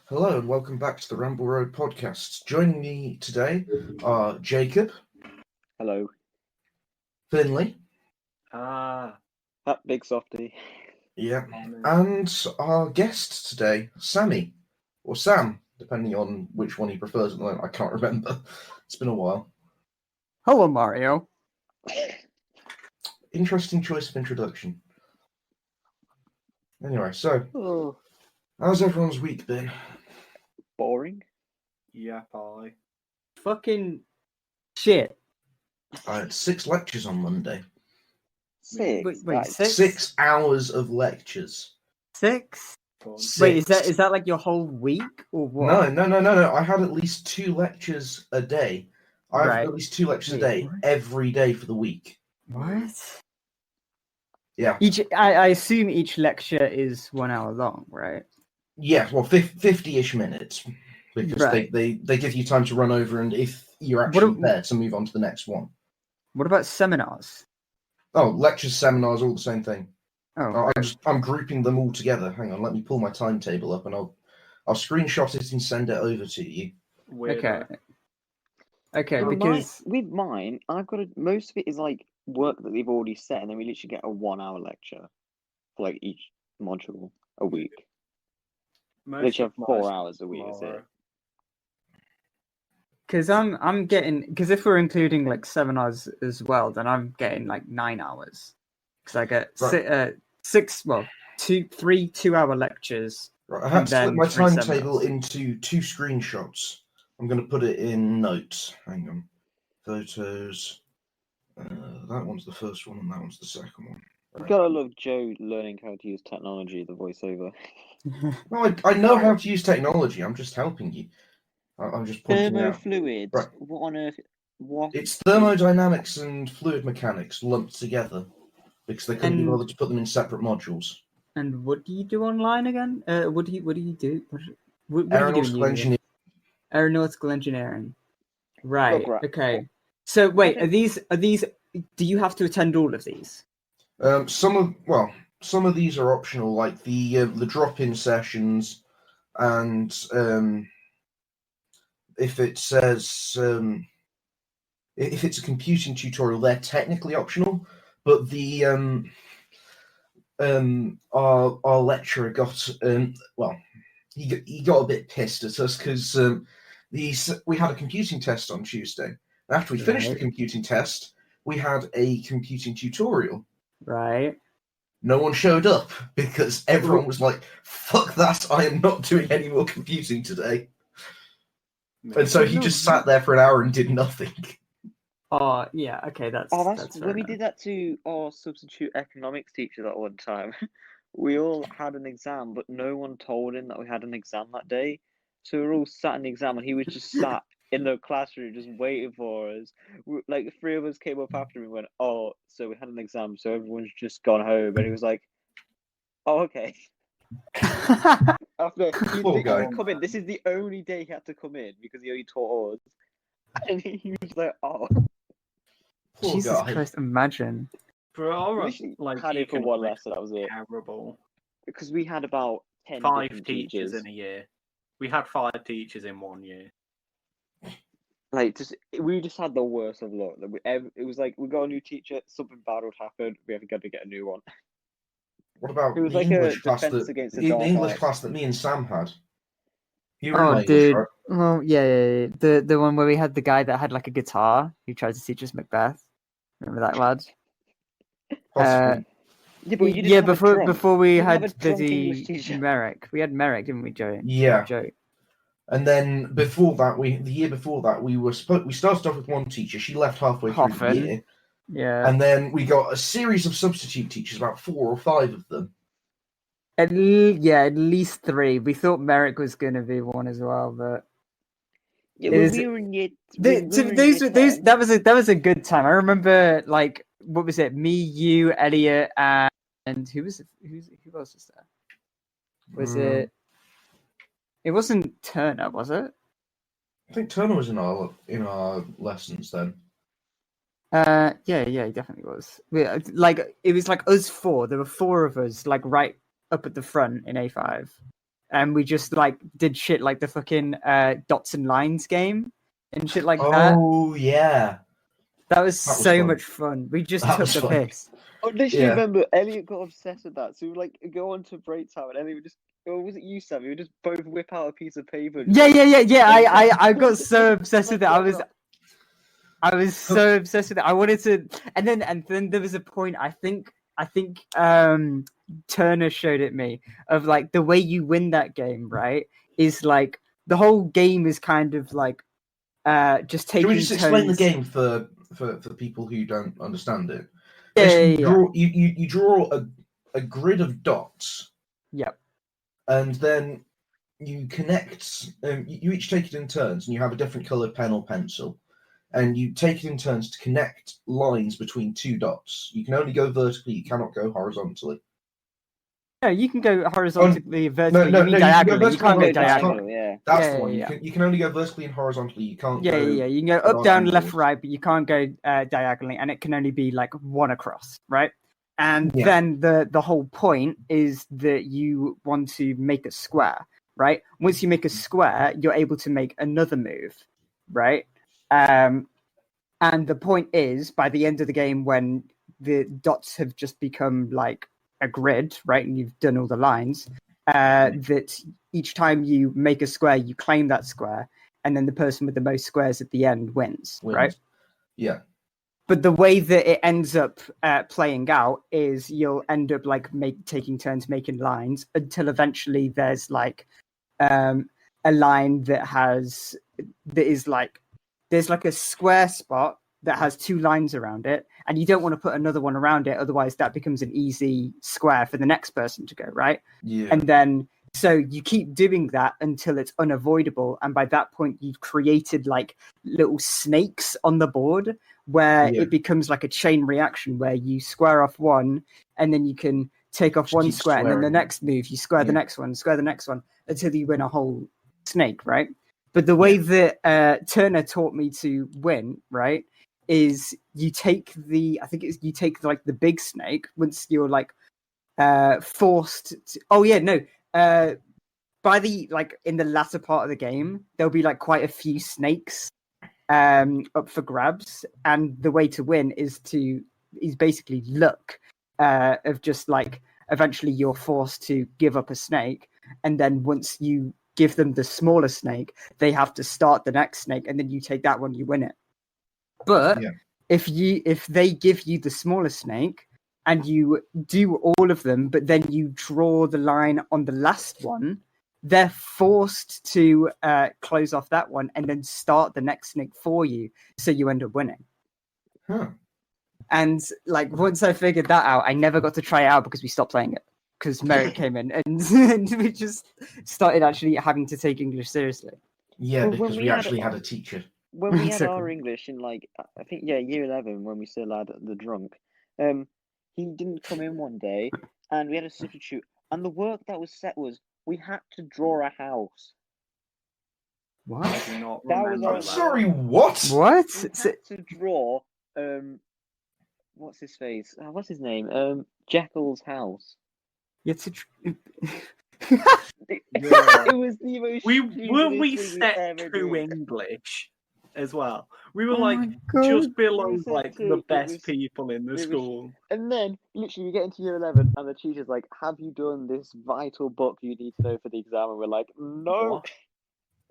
Hello and welcome back to the Ramble Road podcast. Joining me today are Jacob, Hello. Finlay, That big softy. and our guest today, Sammy, or Sam, depending on which one he prefers at the moment. I can't remember. It's been a while. Hello, Mario. Interesting choice of introduction. Anyway, so, Oh, how's everyone's week been? boring. Yeah, probably. Fucking shit. I had 6 lectures on Monday. Six. Wait, That's 6 hours of lectures. 6? Fun. Wait, Six. is that like your whole week or what? No. I had at least 2 lectures a day. I have Right. at least 2 lectures a Wait, day, what? every day for the week. What? Yeah. I assume each lecture is 1 hour long, right? Yeah, well, 50-ish minutes. Because Right. they give you time to run over, and if you're What actually a- there, to move on to the next one. What about seminars? Oh, lectures, seminars, all the same thing. Oh, I'm grouping them all together. Hang on, let me pull my timetable up, and I'll screenshot it and send it over to you. okay. Weirdo. Okay, With because with mine, I've got most of it is like work that they've already set, and then we literally get a 1 hour lecture for like each module a week. Literally have 4 hours a week. Is it? I'm getting, because if we're including like seminars as well, then I'm getting like 9 hours. Because I get Right. 3 2-hour lectures. Right, I had to split then my 3 timetable seminars. into 2 screenshots. I'm going to put it in notes. Hang on. Photos. That one's the first one, and that one's the second one. You gotta love Joe learning how to use technology, the voiceover. No, I know how to use technology. I'm just helping you. I'm just pointing out. Thermofluids. Right. What on earth? What? It's thermodynamics and fluid mechanics lumped together because they couldn't be And- bothered to put them in separate modules. And what do you do online again? What do you do? What do you do Aeronautical in uni? engineering. Aeronautical engineering. Right. Look, right. Okay. So wait, I are these? Do you have to attend all of these? Some of these are optional, like the drop-in sessions, and if it says if it's a computing tutorial, they're technically optional. But the our lecturer got he got a bit pissed at us because we had a computing test on Tuesday. After we finished the Right. computing test, we had a computing tutorial. Right. No one showed up because everyone was like, "Fuck that! I am not doing any more computing today." And so he just sat there for an hour and did nothing. Oh yeah. Okay. That's that's fair when we enough. did that to our substitute economics teacher that one time. We all had an exam, but no one told him that we had an exam that day. So we were all sat in the exam, and he was just sat in the classroom just waiting for us. Like 3 of us came up after him and went, "Oh, so we had an exam, so everyone's just gone home." And he was like, "Oh, okay." After he Poor literally guy. come in, this is the only day he had to come in because he only taught us, and he was like, "Oh." Poor Jesus guy. Christ! Imagine. For our Literally like had it for one economics, lesson. That was it. terrible. Because we had about 10 5 different teachers in a year. We had 5 teachers in 1 year. Like, we just had the worst of luck. It was like we got a new teacher, something bad would happen. We have got to get a new one. What about It was the like a English class defense against the the dark English arts. class that me and Sam had? You were in my Oh, English, dude. right? Well, yeah. The one where we had the guy that had like a guitar who tried to teach us Macbeth. Remember that lad? Possibly. Yeah, but you didn't Yeah, have a drunk. before we You didn't have had a drunk English busy teacher. Merrick. We had Merrick, didn't we, Joe? Yeah. Joe. And then before that, the year before that, we started off with one teacher. She left halfway through the Hoffin. year, Yeah. and then we got a series of substitute teachers, about 4 or 5 of them. At least 3. We thought Merrick was going to be one as well, but Yeah, It is- we were in year. that was a good time. I remember, like, what was it? Me, you, Elliot, and who else was there? Was it? It wasn't Turner, was it? I think Turner was in our lessons then. Yeah, he definitely was. Like, it was like us 4. There were 4 of us, like right up at the front in A5, and we just like did shit like the fucking dots and lines game and shit like that. Oh yeah, That was that was so fun. much fun. We just That took was the fun. piss. I literally Yeah. remember Elliot got obsessed with that. So we would like go on to break time, and Elliot would just, or was it you, Sam? We would just both whip out a piece of paper. and just, Yeah, like, yeah. and I got so obsessed with it. I was Oh. so obsessed with it. I wanted to, and then there was a point. I think Turner showed it me of like the way you win that game, right? Is like the whole game is kind of like just Can taking we just explain the turns. game for people who don't understand it? Yeah, Basically, yeah. you draw a grid of dots, Yep. and then you connect. You each take it in turns, and you have a different coloured pen or pencil, and you take it in turns to connect lines between two dots. You can only go vertically; you cannot go horizontally. No, you can go horizontally, vertically. no, you mean no, you can go diagonally? You can't go vertically and horizontally. diagonally. yeah. That's Yeah, the one. yeah. You can only go vertically and horizontally. You can't Yeah, go. yeah. You can go up, down, left, diagonally. right, but you can't go diagonally, and it can only be like one across, right? And Yeah. then the whole point is that you want to make a square, right? Once you make a square, you're able to make another move, right? And the point is, by the end of the game, when the dots have just become like a grid, right, and you've done all the lines, that each time you make a square, you claim that square, and then the person with the most squares at the end wins. Right? Yeah. But the way that it ends up playing out is you'll end up like taking turns making lines until eventually there's like a line that is like there's like a square spot that has two lines around it, and you don't want to put another one around it, otherwise that becomes an easy square for the next person to go, right? Yeah. And then so you keep doing that until it's unavoidable, and by that point you've created like little snakes on the board where it becomes like a chain reaction where you square off one and then you can take off Just one keep square and then the squaring. next move you square the Yeah. next one, square the next one until you win a whole snake, right? But the way that Turner taught me to win, right, is you take you take like the big snake once you're like forced to, by the like in the latter part of the game there'll be like quite a few snakes up for grabs, and the way to win is basically luck of just like eventually you're forced to give up a snake, and then once you give them the smaller snake they have to start the next snake, and then you take that one, you win it. But if they give you the smaller snake and you do all of them, but then you draw the line on the last one, they're forced to close off that one and then start the next snake for you, so you end up winning. Huh. And like once I figured that out, I never got to try it out because we stopped playing it because Merrick came in and we just started actually having to take English seriously. Yeah, Well, because we actually had a teacher. When we had Exactly. our English in like I think year 11 when we still had the drunk, he didn't come in one day and we had a substitute, and the work that was set was we had to draw a house. What? I do not That was remember our I'm sorry, what? What? We had to draw what's his face? What's his name? Jekyll's house. You had to It was the most We stupidest thing set ever to did. English as well. We were Oh like my God. just below We set like two, the it best was- people in the was- school. And then, literally, we get into year 11, and the teacher's like, have you done this vital book you need to know for the exam? And we're like, no. What?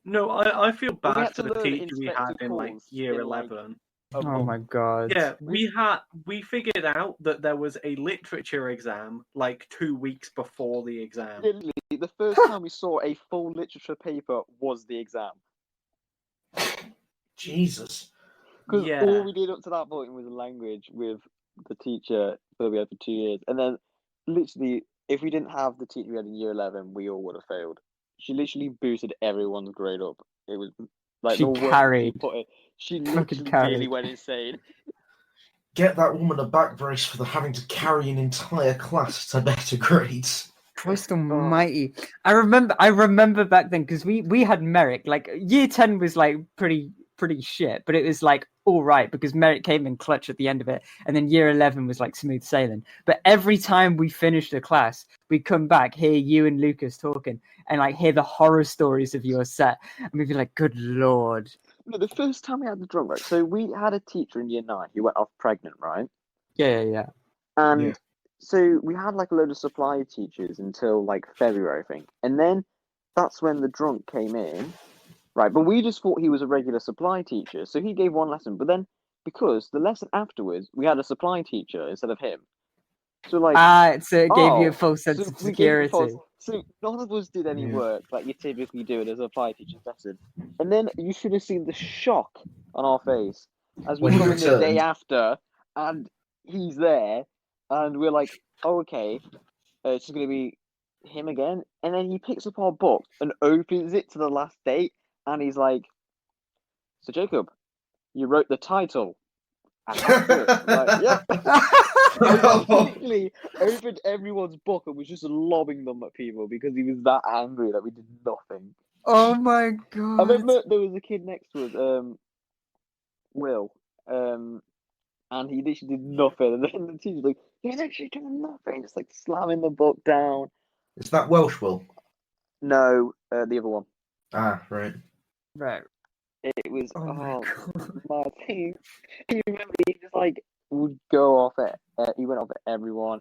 No, I feel We bad had for to the learn teacher we had in like inspector year calls in, like, 11. Oh my God. Yeah, we figured out that there was a literature exam like 2 weeks before the exam. Literally, the first time we saw a full literature paper was the exam. Jesus. Because Yeah. all we did up to that point was language with the teacher that we had for 2 years. And then, literally, if we didn't have the teacher we had in year 11, we all would have failed. She literally boosted everyone's grade up. It was like She the work carried. she put in. She Fucking literally carried. really went insane. Get that woman a back brace for the having to carry an entire class to better grades. Christ almighty. I remember back then because we had Merrick, like year 10 was like pretty pretty shit, but it was like all right because Merrick came in clutch at the end of it, and then year 11 was like smooth sailing. But every time we finished a class, we'd come back, hear you and Lucas talking, and like hear the horror stories of your set, and we'd be like, "Good lord!" No, the first time we had the drum, right? So we had a teacher in year 9 who went off pregnant, right? Yeah. And Yeah. so we had like a load of supply teachers until like February, I think. And then that's when the drunk came in, right? But we just thought he was a regular supply teacher. So he gave one lesson. But then because the lesson afterwards, we had a supply teacher instead of him. So like, So it gave you a oh, full sense so of we gave him security. so none of us did any Yeah. work like you typically do in a supply teacher's lesson. And then you should have seen the shock on our face as we When he come in the day returned. after and he's there and we're like, oh, okay, it's just going to be him again. And then he picks up our book and opens it to the last date and he's like, so Jacob, you wrote the title. And that's it. Like, yep. Oh. Literally opened everyone's book and was just lobbing them at people because he was that angry that we did nothing. Oh my I god! remember there was a kid next to us, Will, and he literally did nothing. And then the teacher's like, "You're literally doing nothing," just like slamming the book down. Is that Welsh, Will? No, the other one. Ah, right. Right. It was Oh my god. my thing. He remember he just like would go off at he went off at everyone.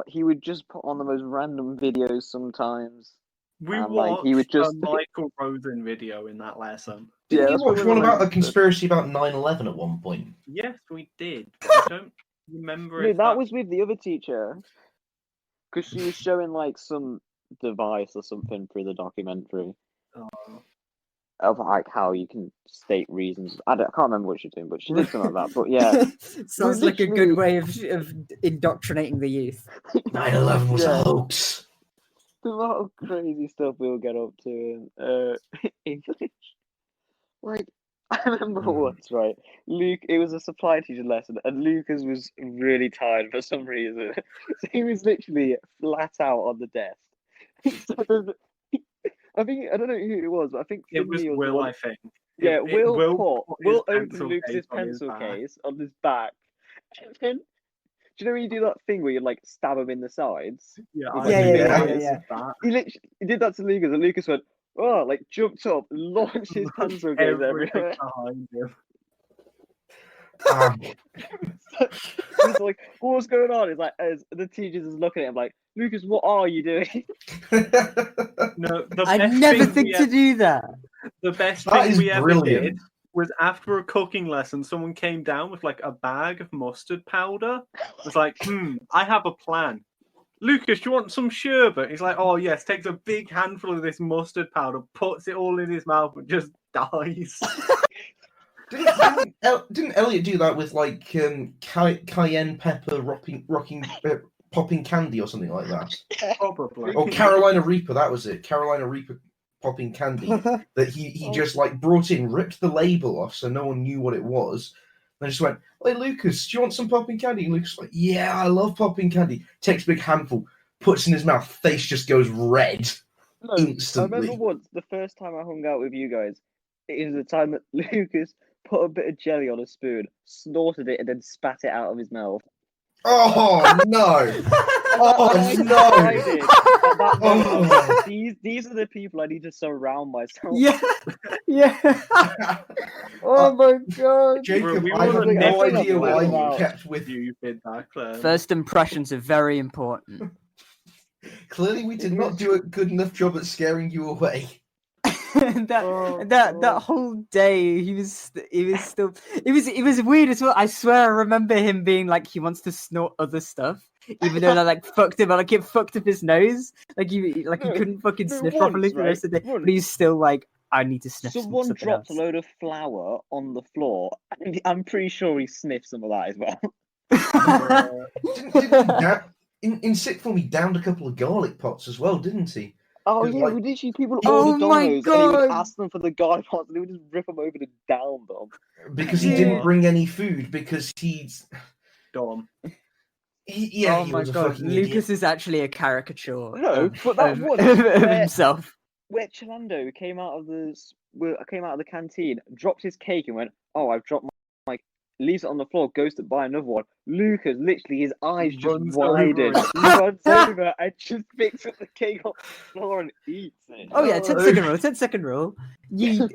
He would just put on the most random videos sometimes. We And, watched like, he would just a Michael Rosen video in that lesson. Didn't Yeah, you that's what watch we one were about a like- conspiracy about 9/11 at one point? Yes, we did. But I don't remember No, if that was with the other teacher. Because she was showing like some device or something through the documentary Oh. of like how you can state reasons. I can't remember what she was doing, but she did something like that. But yeah, Sounds like a good way of indoctrinating the youth. 9/11 was Yeah. a hoax. The amount of crazy stuff we'll get up to in English. Like, I remember once, right? It was a supply teacher lesson, and Lucas was really tired for some reason. So he was literally flat out on the desk. So I don't know who it was, but I think It was Finlay the Will, one. I think. Yeah, Will put his opened pencil Lucas's case on his pencil back. case on his back. And then, do you know when you do that thing where you like stab him in the sides? Yeah, With, I like, Yeah, the yeah, big yeah, eyes? yeah. that. He literally did that to Lucas, and Lucas went, oh, like jumped up, launched his pencil case Everything everywhere. behind him. Ah, He's like, what's going on? It's like, as the teacher's just looking at him like, Lucas, what are you doing? No, the I best never thing think to do that. The best That thing is we ever brilliant. did was after a cooking lesson, someone came down with like a bag of mustard powder. It was like, I have a plan. Lucas, do you want some sherbet? He's like, oh yes, takes a big handful of this mustard powder, puts it all in his mouth and just dies. Didn't Elliot do that with like cayenne pepper popping candy or something like that? Probably. Or Carolina Reaper, that was it. Carolina Reaper popping candy that he just like brought in, ripped the label off so no one knew what it was. And just went, hey Lucas, do you want some popping candy? And Lucas was like, yeah, I love popping candy. Takes a big handful, puts in his mouth, face just goes red No, instantly. I remember once, the first time I hung out with you guys, it was the time that Lucas put a bit of jelly on a spoon, snorted it, and then spat it out of his mouth. Oh no! Oh I no! decided at that moment, I was Oh. like, these are the people I need to surround myself. Yeah. Oh my god. Jacob, We I have would've no never idea why thought you about kept with. You did that, Claire. First impressions are very important. Clearly, we did not do a good enough job at scaring you away. that whole day he was still it was weird as well. I swear I remember him being like he wants to snort other stuff, even though that like fucked him up, like it fucked up his nose, like he couldn't fucking sniff properly for the rest of the day. But he's still like, I need to sniff Someone something dropped else. a load of flour on the floor, and I'm pretty sure he sniffed some of that as well. In sixth form, he downed a couple of garlic pots as well, didn't he? Oh It's yeah, like- literally people Oh ordered my Domino's, and he would God. ask them for the garlic pots, and he would just rip them open and down them. Because he Yeah. didn't bring any food because he's. Dumb. Oh He my was a god, fucking Lucas idiot. is actually a caracature No, of, but that of, one of where- himself. where Chalando came out of the canteen, dropped his cake, and went, "Oh, I've dropped my." Leaves it on the floor, goes to buy another one. Lucas, literally, his eyes just Runs widen. over it. He runs over and just picks up the cake off the floor and eats it. Oh yeah, 10-second rule. 10-second rule.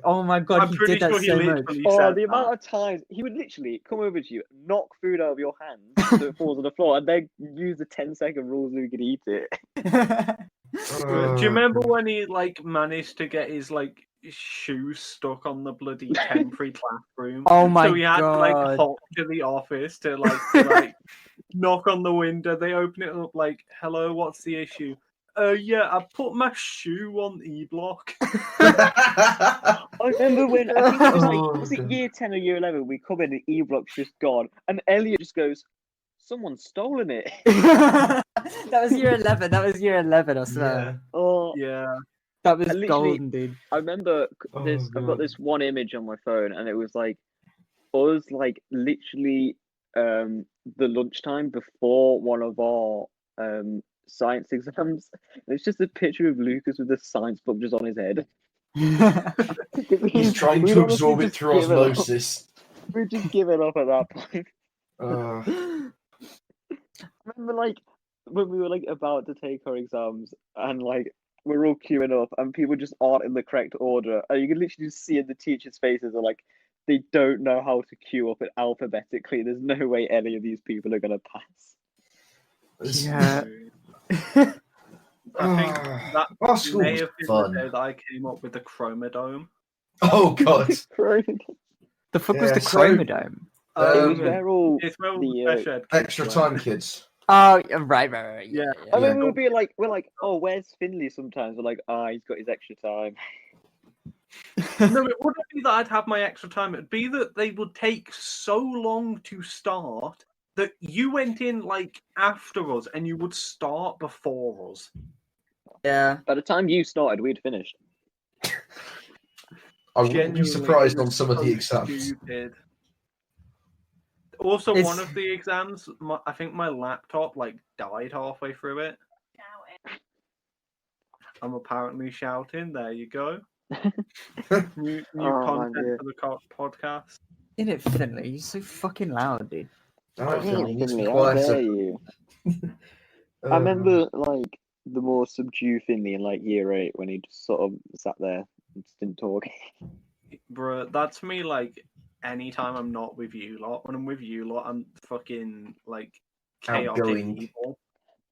Oh my god, I'm he pretty did that sure he so much. literally Oh, said the amount that. of times he would literally come over to you, knock food out of your hands so it falls on the floor, and then use the 10-second rule so he could eat it. Do you remember when he like managed to get his like shoe stuck on the bloody temporary classroom? Oh my So he had to like God. hop to the office to like knock on the window. They open it up like, "Hello, what's the issue?" Yeah, I put my shoe on E-block. I remember when I think it was like Oh, was it God. year 10 or year 11? We come in and E-block's just gone, and Elliot just goes, "Someone's stolen it." That was year 11. That was year 11, I swear. Yeah. Oh, Yeah. That was And literally- golden, dude. I remember Oh, this. I've got God. this one image on my phone, and it was like us, like literally, the lunchtime before one of our science exams. And it's just a picture of Lucas with the science book just on his head. He's trying We'd to honestly absorb it just through give up. osmosis. We'd just given up at that point. I remember like when we were like about to take our exams and like we're all queuing up and people just aren't in the correct order, and you can literally just see in the teachers' faces are like they don't know how to queue up it alphabetically. There's no way any of these people are gonna pass. Yeah. I think that Our school may was have been fun. the day that I came up with the chromodome. Oh, God. The fuck was Yeah, the so- chromodome? It was Um, where all It's where all the, the special ed kids Extra went. time, kids. Oh, right. Yeah. I Yeah. mean, we're like, "Oh, where's Finlay?" Sometimes we're like, "Ah, he's got his extra time." No, it wouldn't be that I'd have my extra time. It'd be that they would take so long to start that you went in like after us and you would start before us. Yeah. By the time you started, we'd finished. I wouldn't be Genuinely, surprised it was on some of the so exams. stupid. Also, It's- one of the exams, I think my laptop like died halfway through it. I'm apparently shouting. There you go. New Oh, content man, yeah. for the podcast. In it, Finlay, you're so fucking loud, dude. Alright, Finlay, you need to be Finlay, how dare quieter. you? I remember like the more subdued Finlay in like year 8 when he just sort of sat there and just didn't talk. Bruh, that's me like anytime I'm not with you lot. When I'm with you lot, I'm fucking like chaotic Outgoing. evil.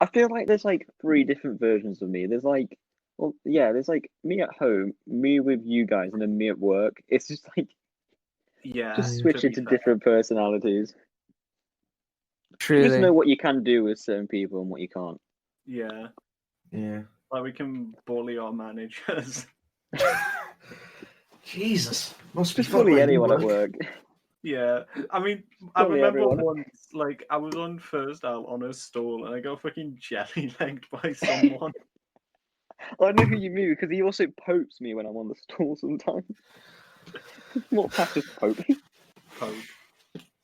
I feel like there's like 3 different versions of me. There's like, well, yeah, there's like me at home, me with you guys, and then me at work. It's just like Yeah. just to switch be into fair. different personalities. You Truly. just know what you can do with certain people and what you can't. Yeah. Yeah. Like we can bully our managers. Jesus. Must be Just fun bully where you anyone at work. work. Yeah, I mean, I Bully remember everyone. once, like, I was on first out on a stall and I got fucking jelly legged by someone. I know who you mean because he also popes me when I'm on the stool sometimes. Not past just pope. Poke.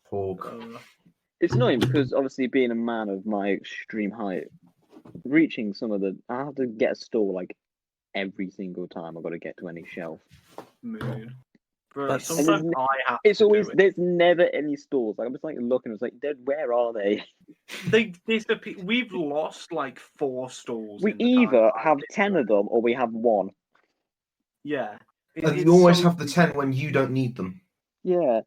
Pork. It's annoying because obviously being a man of my extreme height, reaching some of the I have to get a stool like every single time I've got to get to any shelf. Mood. Bro, That's- sometimes I have It's to always do it. there's never any stalls. Like I'm just like looking, I was like, where are they? They disappear. We've lost like 4 stalls. We in the time either that I've have been 10 here. of them or we have 1. Yeah. And it's you always so have the 10 when you don't need them. Yeah.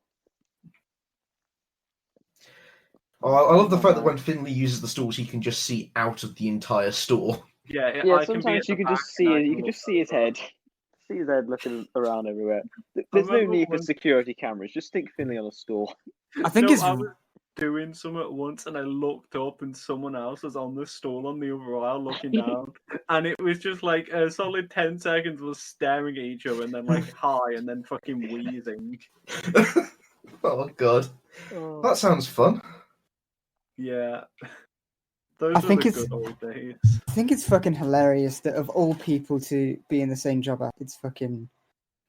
Oh, I love the Oh, fact that man. when Finlay uses the stalls, he can just see out of the entire store. Yeah, Yeah, I can be sometimes at you the can just back see and I it. You can can just look see his over. head. See his head looking around everywhere. There's no remember need for once- security cameras. Just stick Finlay on a stool. I think No, it's. I was doing some at once and I looked up and someone else was on the stool on the other aisle looking down. And it was just like a solid 10 seconds was staring at each other and then like hi and then fucking wheezing. Oh, God. Oh. That sounds fun. Yeah. Those I were think the it's- good old days. I think it's fucking hilarious that of all people to be in the same job at, it's fucking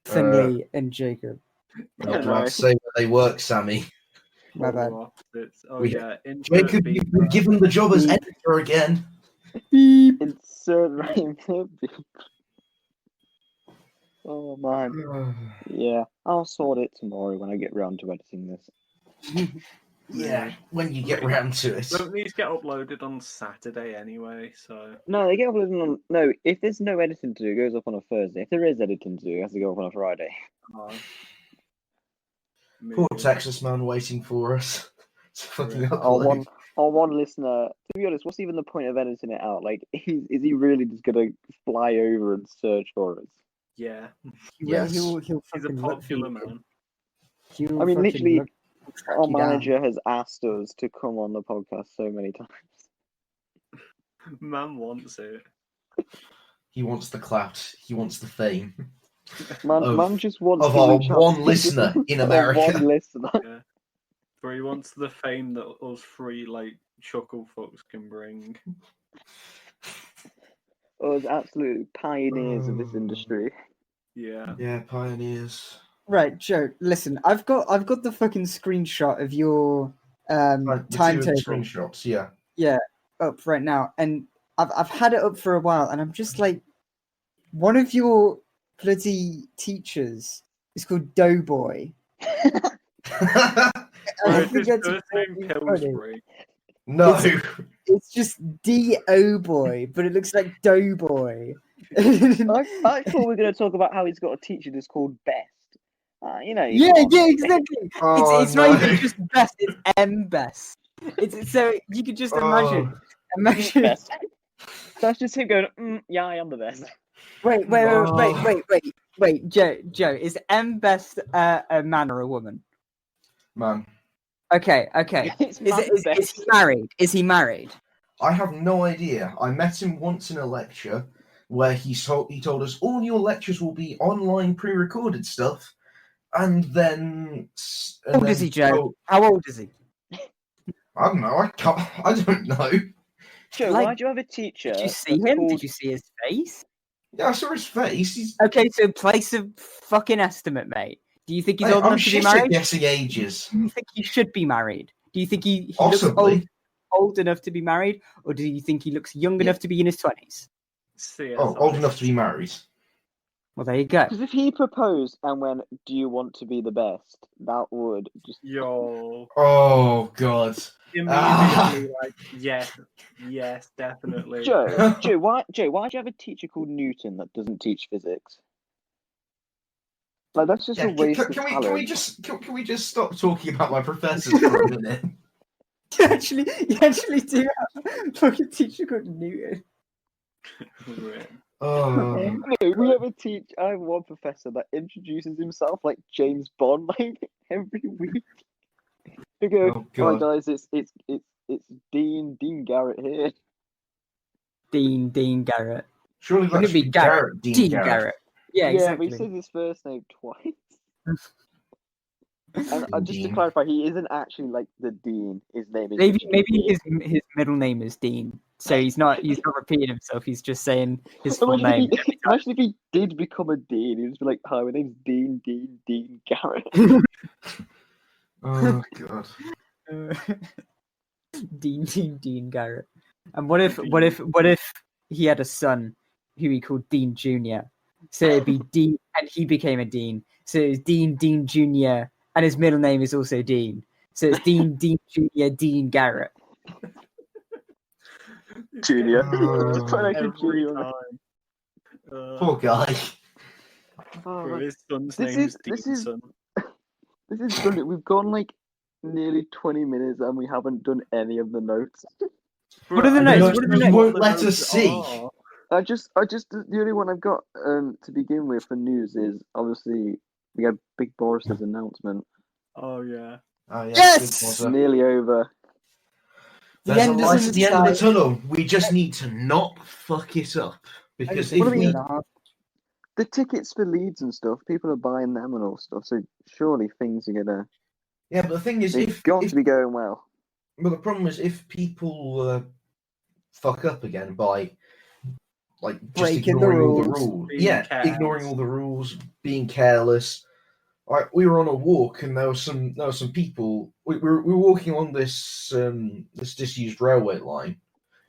Finlay and Jacob. I'm not Yeah, allowed no. to say where they work, Sammy. My bad. Polar opposites. Oh We- yeah. insert Jacob, beep you've been given the job as Beep. editor again. Beep. Insert Rainbow. Oh man. Yeah, I'll sort it tomorrow when I get round to editing this. Yeah, when you get round to it. Don't these get uploaded on Saturday anyway? So No, they get uploaded on. No, if there's no editing to do, it goes up on a Thursday. If there is editing to do, it has to go up on a Friday. Poor maybe. Texas man waiting for us to fucking Yeah. upload. Our one listener. To be honest, what's even the point of editing it out? Like, is he really just gonna fly over and search for us? Yeah, Yes. He'll he's a fucking look for popular you. man. He'll I mean, fucking literally, look, track our you down. manager has asked us to come on the podcast so many times. Man wants it. He wants the clout. He wants the fame Man just wants of to our reach out one to listener in our America. one listener. Yeah, but he wants the fame that us three like chuckle fucks can bring. Us absolute pioneers of this industry. Yeah. Yeah, pioneers. Right, Joe. Listen, I've got the fucking screenshot of your Right, the two timetable. screenshots. Yeah. Yeah, up right now, and I've had it up for a while, and I'm just like, one of your bloody teachers is called Doughboy. I Right, think his that's first name really funny. Pillsbury. No. It's just D-O boy, but it looks like Doughboy. I thought we were going to talk about how he's got a teacher that's called Best. You know. Yeah, come on. yeah, exactly. Oh, It's not no. even just best; it's M best. It's so you could just imagine. Imagine. Best. That's just him going. Yeah, I am the best. Wait, Joe. Is M best a man or a woman? Man, Okay. It's Is man he best. married? Is he married? I have no idea. I met him once in a lecture where he told us all your lectures will be online pre-recorded stuff, and then. How old is he, Joe? How old is he? I don't know. I don't know. Joe, Like, why do you have a teacher? Did you see that's him? called- Did you see his face? Yeah, I saw his face. He's. Okay, so place a fucking estimate, mate. Do you think he's Mate, old I'm enough to be shit at married? guessing ages. Do you think he should be married? Do you think he looks Possibly. old enough to be married, or do you think he looks young Yeah. enough to be in his 20s? Oh, old enough to be married. Well, there you go. Because if he proposed and went, "Do you want to be the best?" That would just. Yo. Oh God. Immediately, like, yes, definitely. Joe, why do you have a teacher called Newton that doesn't teach physics? Like, that's just Yeah, a waste of can talent. we just stop talking about my professors for a minute? You actually do have a fucking teacher called Newton. Oh. No, we have a teacher. I have one professor that introduces himself like James Bond, like every week. They go, Oh, God. guys, it's Dean Garrett here." Dean Garrett. Surely Wouldn't that it be should be Garrett? Dean Dean Garrett. Garrett. Yeah, But exactly. he says his first name twice. And just to Dean. clarify, he isn't actually like the dean. His name is Maybe Dean. his middle name is Dean, so he's not repeating himself. He's just saying his full name. Imagine if he did become a dean, he'd just be like, "Hi, my name's Dean Garrett." Oh God. Dean Garrett. And what if he had a son who he called Dean Jr. So it'd be Dean, and he became a dean. So it's Dean Jr. and his middle name is also Dean. So it's Dean Jr. Dean Garrett. Junior. Oh. Just put an extra Every junior on time. Poor guy. Oh, Bro, his son's This name is- is this is- Deanson. This is brilliant. We've gone like nearly 20 minutes and we haven't done any of the notes. What are the I notes? don't What are the know notes? won't the let us notes see. are. I just the only one I've got to begin with for news is obviously we had Big Boris's announcement. Oh yeah. Oh, yeah, Yes! good It's buzzer. nearly over. The There's a end is light in at the end of the sight. tunnel. We just need to not fuck it up. Because Only if What do we... we- The tickets for Leeds and stuff, people are buying them and all stuff. So surely things are gonna. Yeah, but the thing is, They've if got to be going well. Well, the problem is if people fuck up again by like just Breaking the ignoring all the rules. rules, Being yeah, careless. ignoring all the rules, being careless. Like we were on a walk and there were some people. We were walking on this this disused railway line.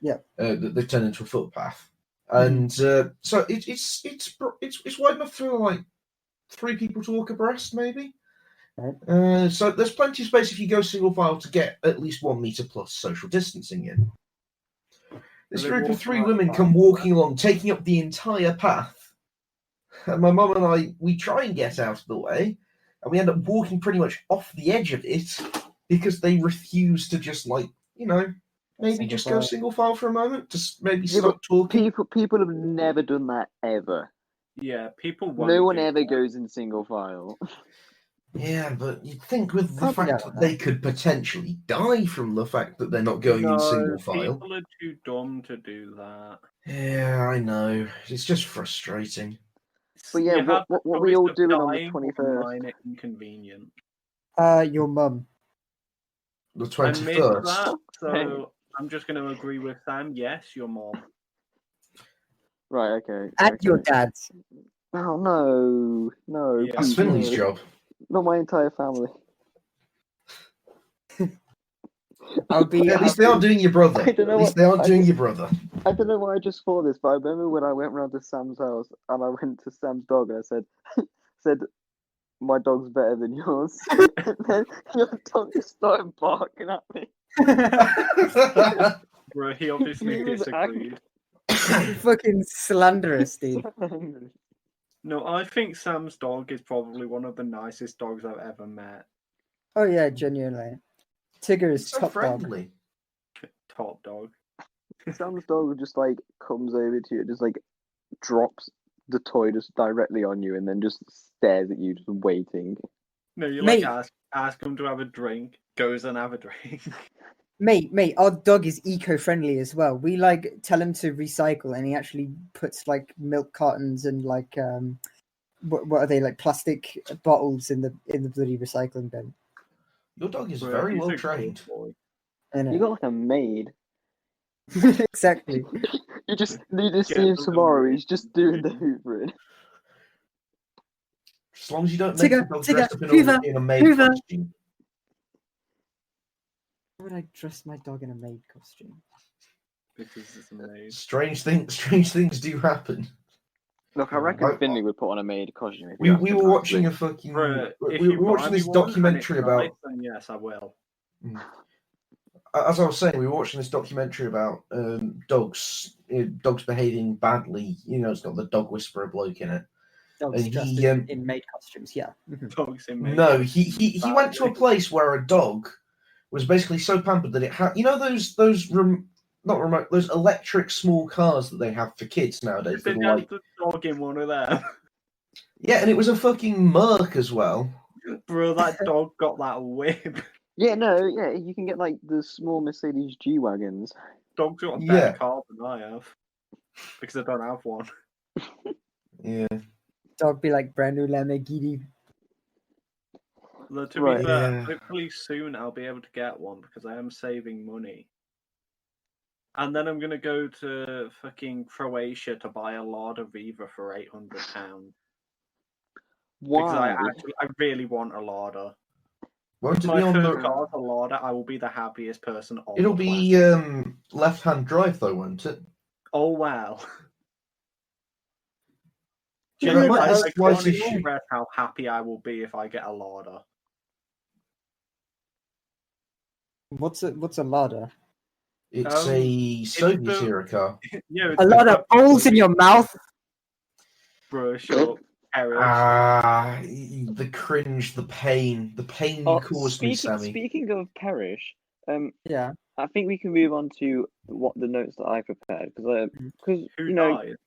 Yeah. That they turned into a footpath. and so it's wide enough for like 3 people to walk abreast, maybe. Right. So there's plenty of space if you go single file to get at least 1 meter plus social distancing in. This Are they group of walking 3 like women that? come walking along, taking up the entire path. And my mum and I, we try and get out of the way, and we end up walking pretty much off the edge of it because they refuse to just, like, maybe Single just go file. single file for a moment, just maybe Yeah, stop talking. People have never done that ever. Yeah, people won't No one do ever that. goes in single file. Yeah, but you'd think with the Probably fact not, that they could potentially die from the fact that they're not going in single file. People are too dumb to do that. Yeah, I know. It's just frustrating. But yeah, You have what the we choice all of doing on the dying or 21st? minor inconvenient. Your mum. The I missed 21st. that, so I'm just going to agree with Sam. Yes, your mom. Right, okay. And okay. your dad's. Oh no, no, Yeah. That's please, Finley's no. job. Not my entire family. I'll be. At least they aren't doing your brother. I don't know At least what- they aren't I doing d- your brother. I don't know why I just thought this, but I remember when I went round to Sam's house and I went to Sam's dog and I said, my dog's better than yours. And then your dog just started barking at me. Bro, he obviously He was disagreed. Fucking slanderous, dude. No, I think Sam's dog is probably one of the nicest dogs I've ever met. Oh yeah, genuinely. Tigger is So top dog. friendly. Top dog. Sam's dog just like comes over to you, just like drops the toy just directly on you, and then just stares at you, just waiting. No, you Mate. like ask him to have a drink, goes and have a drink. Mate, our dog is eco-friendly as well. We like tell him to recycle, and he actually puts like milk cartons and like what are they, like plastic bottles in the bloody recycling bin. Your dog is Bro, very he's a well good trained. boy. I know. You got like a maid. Exactly. You just need to Get see him the tomorrow. maid. He's just doing the hoovering. As long as you don't make Tigger, the dog Tigger, dress up Hoover, in a maid Hoover. costume. Why would I dress my dog in a maid costume? Because it's amazing. Strange things do happen. Look, I Yeah. reckon Finlay would put on a maid costume. If We you asked him were watching nicely. a fucking. Bro, if we you were watching buy me this one and it's documentary about. nice, then yes, I will. As I was saying, we were watching this documentary about dogs behaving badly. It's got the dog whisperer bloke in it. Dogs And dressed he, in maid costumes, yeah. Dogs in maid No, costumes. he went to a place where a dog was basically so pampered that it had, those electric small cars that they have for kids nowadays. They That have are like, the dog in one of them. yeah, and it was a fucking Merc as well. Bro, that dog got that whip. Yeah, no, yeah, you can get like the small Mercedes G wagons. Dog's got a Yeah. better car than I have. Because I don't have one. Yeah, Dog be like brand new Lamborghini. Though, to Right. be fair, Yeah. hopefully soon I'll be able to get one because I am saving money. And then I'm going to go to fucking Croatia to buy a Lada Viva for £800. Because Why? I really want a Lada. won't If it my be on first the? car's a Lada, I will be the happiest person on It'll the be planet. left-hand drive though, won't it? Oh, wow. Yeah, Genuinely, that might I be can't twice as shit. express how happy I will be if I get a Lada. What's a Lada? It's a Soviet the- era car. Yeah, it's A lot of balls in your mouth. Bro, shut up, Eric. Ah, the cringe, the pain you caused me, Sammy. Speaking of Perish, Yeah. I think we can move on to what the notes that I prepared because Who died?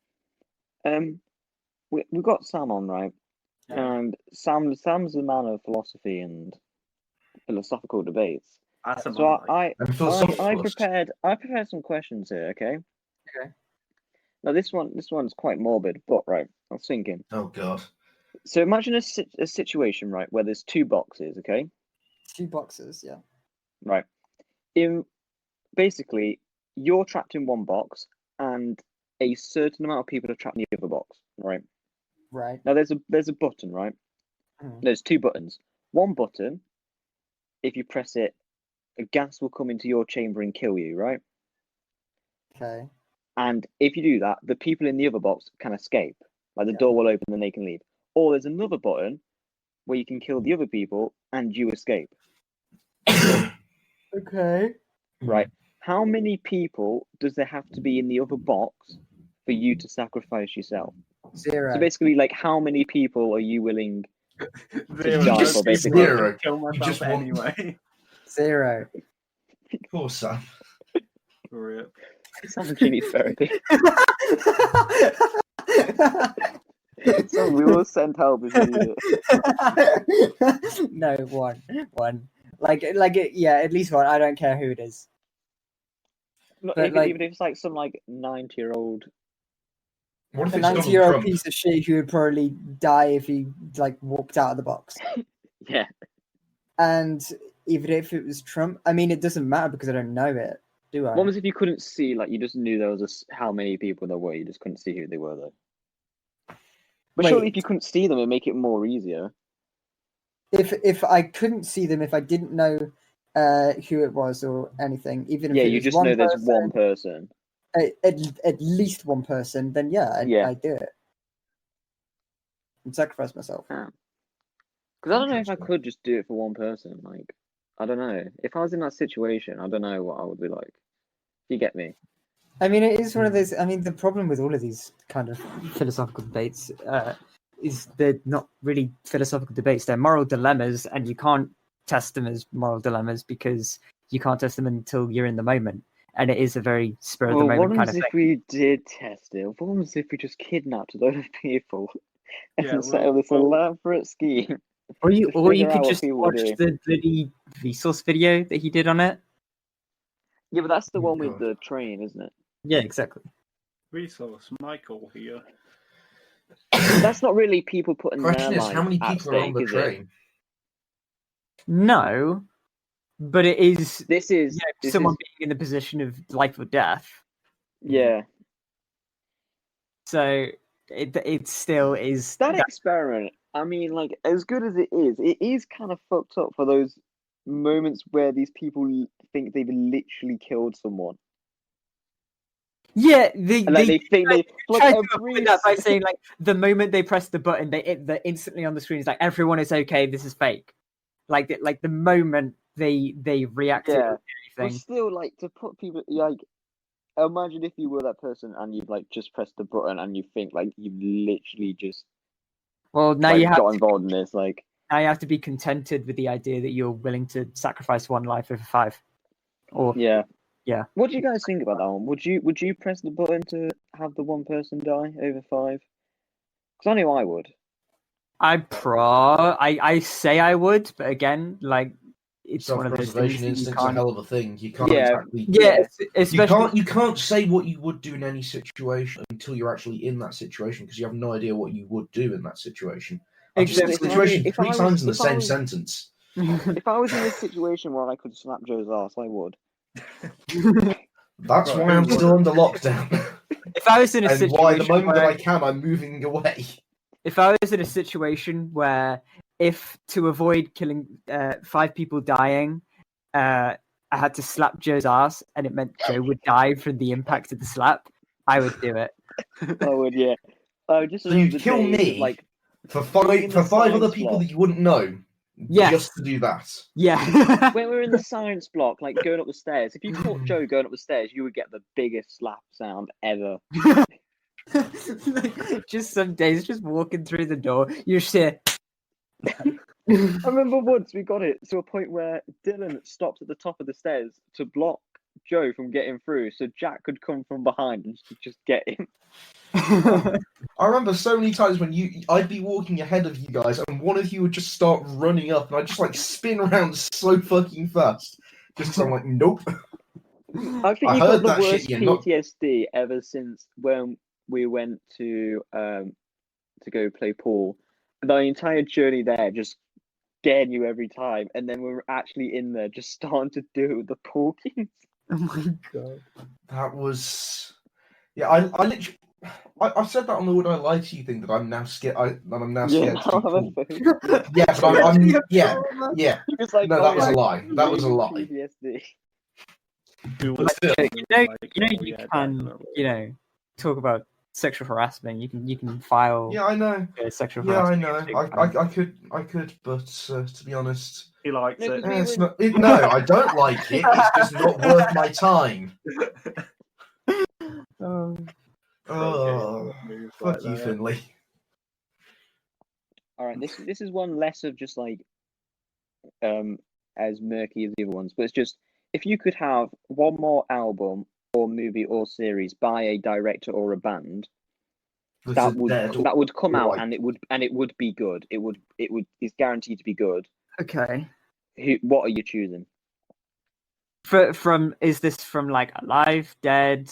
we've got Sam on, right? Yeah. And Sam's the man of philosophy and philosophical debates. That's a So lie. And I philosophical. prepared some questions here, okay? Okay. Now this one's quite morbid, but right, I was thinking. Oh god. So imagine a situation, right, where there's 2 boxes, okay? 2 boxes, yeah. Right. Basically, you're trapped in one box, and a certain amount of people are trapped in the other box, right? Right. Now there's a button, right? Mhm. There's 2 buttons. One button, if you press it, a gas will come into your chamber and kill you, right? Okay. And if you do that, the people in the other box can escape. Like the door will open and they can leave. Or there's another button where you can kill the other people and you escape. Okay. Right. How many people does there have to be in the other box for you to sacrifice yourself? 0. So basically, like, how many people are you willing Zero. die just for, basically? zero. Kill You myself just want- anyway. 0. Poor Sam. Rip. Sam needs therapy. So we will send help if you need it. No, one. Yeah, at least one. I don't care who it is. Not But, even, like- even if it's like some like 90-year-old. What if A it's Donald 90-year-old Trump? piece of shit who would probably die if he like walked out of the box. Yeah. And even if it was Trump, I mean, it doesn't matter because I don't know it, do I? What was if you couldn't see? Like you just knew there was how many people there were. You just couldn't see who they were though. But surely, Wait. if you couldn't see them, it'd make it more easier. If I couldn't see them, if I didn't know who it was or anything, even if Yeah, it you was just one know there's person, one person. at least one person, then Yeah. I'd do it and sacrifice myself. Because I don't know if I could just do it for one person. Like, I don't know. If I was in that situation, I don't know what I would be like. You get me? I mean, it is one of those. I mean, the problem with all of these kind of philosophical debates is they're not really philosophical debates. They're moral dilemmas, and you can't test them as moral dilemmas because you can't test them until you're in the moment. And it is a very spur of the moment kind of if thing. we did test it? What was if we just kidnapped a load of people and Yeah, set up this elaborate scheme? Or you to figure could out what just people watch do. the bloody Vsauce video that he did on it. Yeah, but that's the Oh, one with God. the train, isn't it? Yeah, exactly. Resource, Michael here. That's not really people putting Question their is, how life many at people are on stake, the is it? train? No, but it is This is someone being in the position of life or death. yeah. So it still is That experiment, I mean, like, as good as it is kind of fucked up for those moments where these people think they've literally killed someone. Yeah, And like, they think they try like to avoid that by saying like the moment they press the button, they're instantly on the screen is like everyone is okay. This is fake. Like the moment they react yeah. to But anything. still, like, to put people like, imagine if you were that person and you've like just pressed the button and you think like you've literally just Well, now like, you have got to involved in this. Like, now you have to be contented with the idea that you're willing to sacrifice one life over 5. Or yeah. Yeah. What do you guys think about that one? Would you press the button to have the one person die over 5? Because I know I would. I say I would, but again, like it's one of those things Self-preservation that you instinct's a can't. hell of a thing. You can't Yeah. exactly. Yeah, especially You can't say what you would do in any situation until you're actually in that situation because you have no idea what you would do in that situation. I've just said Exactly. situation If I three was- times in the if I same was- sentence. If I was in this situation where I could slap Joe's ass, I would. That's Right, why I'm who still would? under lockdown. If I was in a And situation why the moment that where, I can, I'm moving away. if I was in a situation where, if to avoid killing 5 people dying, I had to slap Joe's ass, and it meant Joe would die from the impact of the slap, I would do it. I would, yeah. I would just So love you'd the kill days of, me like, for being in five the other science people block. that you wouldn't know, Yes. just to do that. Yeah. when we were in the science block, like going up the stairs. If you caught Joe going up the stairs, you would get the biggest slap sound ever. Just some days, just walking through the door, you just hear. I remember once we got it to a point where Dylan stopped at the top of the stairs to block Joe from getting through, so Jack could come from behind and just get him. I remember so many times when I'd be walking ahead of you guys, and one of you would just start running up, and I'd just like spin around so fucking fast, just 'cause I'm like, nope. I think I you heard got the that shit, worst you're not- PTSD ever since when we went to go play pool. The entire journey there just scared you every time, and then we were actually in there just starting to do it with the pool keys. Oh my god. That was, yeah. I literally, I've said that on the "Would I Lie to You" thing that I'm now scared. I'm now scared to do pool. Yeah, but I'm yeah. He was like, No, that was a lie. That was a lie. PTSD. Who was Still, You yeah, can, definitely. talk about sexual harassment. You can file yeah, I know. sexual Yeah, I harassment. know. I could, but to be honest, He likes No, it. 'cause we it's were- not. No, I don't like it. It's just not worth my time. Oh. Oh, Moves fuck like you, that. Finlay. All right, this is one less of just like as murky as the other ones, but it's just if you could have one more album or movie or series by a director or a band that would come out white. and it would be good. It's guaranteed to be good. Okay. What are you choosing? Is this from like Alive, Dead?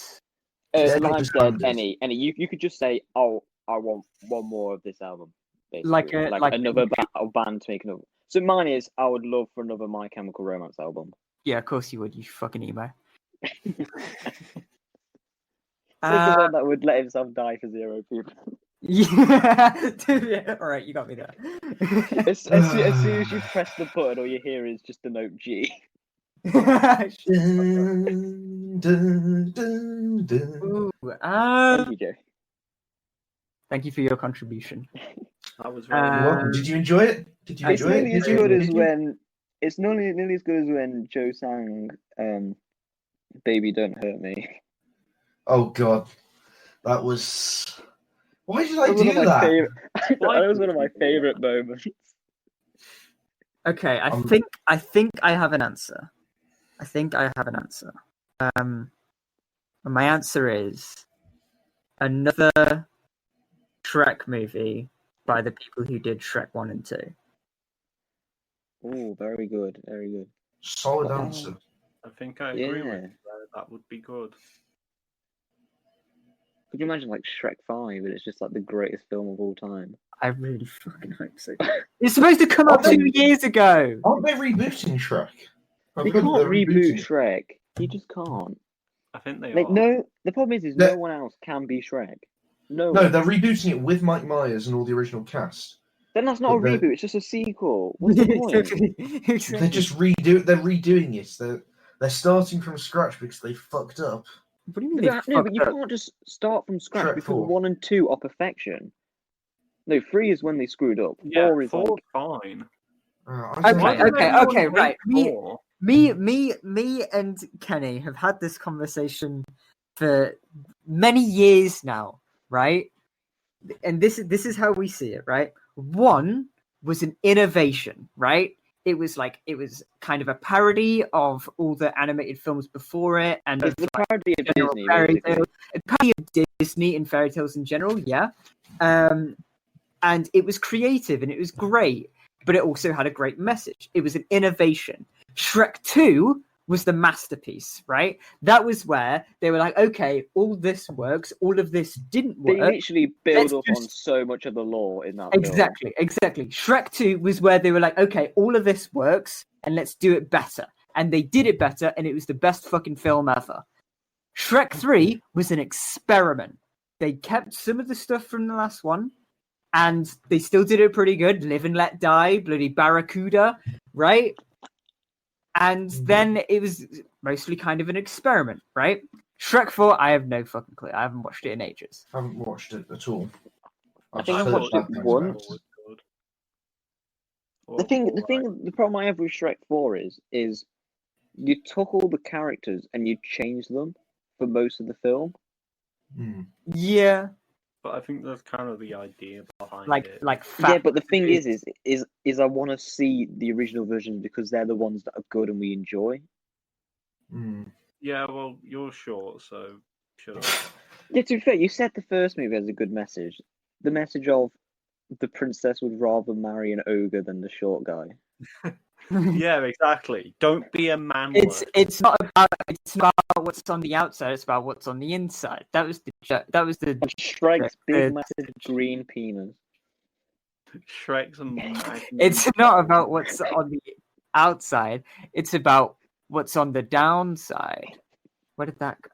Just Live disbanded. Dead, any. You could just say, oh, I want one more of this album, Like basically. like another band to make another. So mine is, I would love for another My Chemical Romance album. Yeah, of course you would. You fucking emo. So it's the one that would let himself die for 0 people. Yeah. All right, you got me there. As soon as you press the button, all you hear is just the note G. Dun, dun, dun, dun. Ooh, Thank you, Joe. thank you for your contribution. That was very You're welcome. Did you enjoy it? Did you It's enjoy nearly it? as Did you? good as Did you? when it's nearly as good as when Joe sang "Baby Don't Hurt Me." Oh God, that was. Why did I That was one do of my that? favorite. Why That was did one of my you do favorite moments. Okay, I think I have an answer. I think I have an answer. And my answer is another Shrek movie by the people who did Shrek 1 and 2. Oh, very good, very good. Solid Wow. answer. I think I agree with Yeah. you there. That would be good. Could you imagine like Shrek 5 and it's just like the greatest film of all time? I really fucking hope so. It's supposed to come out Aren't they- 2 years ago. Aren't they rebooting Shrek? I've They heard that can't they're reboot rebooting it. Shrek. You just can't. I think they Like are. no, the problem is They're- no one else can be Shrek. No, No, one. they're rebooting it with Mike Myers and all the original cast. Then that's not a but they're- reboot. It's just a sequel. What's the point? They're just redoing it. They're starting from scratch because they fucked up. What do you mean No, they but you fucked up? can't just start from scratch Shrek because 4. 1 and 2 are perfection. No, 3 is when they screwed up. Yeah, 4 is like fine. I don't Okay, know. okay, right. Four? Me and Kenny have had this conversation for many years now, right? And this is how we see it, right? 1 was an innovation, right? It was kind of a parody of all the animated films before it, and it's the parody of general Disney, fairy basically. tales, a parody of Disney and fairy tales in general, yeah. And it was creative and it was great, but it also had a great message. It was an innovation. Shrek 2 was the masterpiece, right? That was where they were like, okay, all this works, all of this didn't work. They literally build Let's up just- on so much of the lore in that film. Exactly. Shrek 2 was where they were like, okay, all of this works, and let's do it better. And they did it better, and it was the best fucking film ever. Shrek 3 was an experiment. They kept some of the stuff from the last one, and they still did it pretty good. Live and Let Die, bloody Barracuda, right? And then it was mostly kind of an experiment, right? Shrek 4, I have no fucking clue. I haven't watched it in ages. I haven't watched it at all. I think just I heard watched bad it things once. about it. The problem I have with Shrek 4 is you took all the characters and you changed them for most of the film. Hmm. Yeah, But I think that's kind of the idea behind like it. fat. Yeah, but the thing is I want to see the original versions because they're the ones that are good and we enjoy. Hmm. Yeah, well, you're short, so shut up. Yeah, to be fair, you said the first movie has a good message. The message of the princess would rather marry an ogre than the short guy. Yeah, exactly. Don't be a man. It's not about what's on the outside. It's about what's on the inside. That was the And Shrek's big, the- massive green penis. Shrek's a man. It's not about what's on the outside. It's about what's on the downside. Where did that go?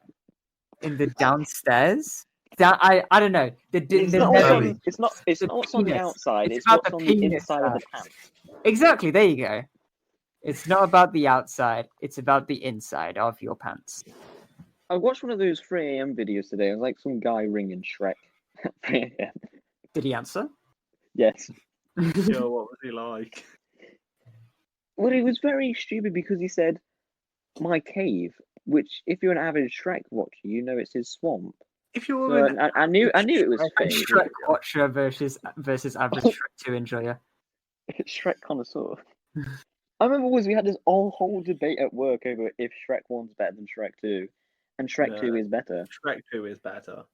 In the downstairs? I don't know. It's the not what's belly. on, it's not what's on the penis. outside. It's It's about what's the on the penis inside of the side. pants. Exactly. There you go. It's not about the outside. It's about the inside of your pants. I watched one of those 3 a.m. videos today. It was like some guy ringing Shrek. 3 a.m. Did he answer? Yes. Yo, what was he like? Well, it was very stupid because he said, "My cave," which, if you're an avid Shrek watcher, you know it's his swamp. If you were So an I knew it was A fake. Shrek watcher versus average Shrek 2 enjoyer. Shrek connoisseur. I remember we had this whole debate at work over if Shrek 1's better than Shrek 2, and Shrek 2 is better. Shrek 2 is better.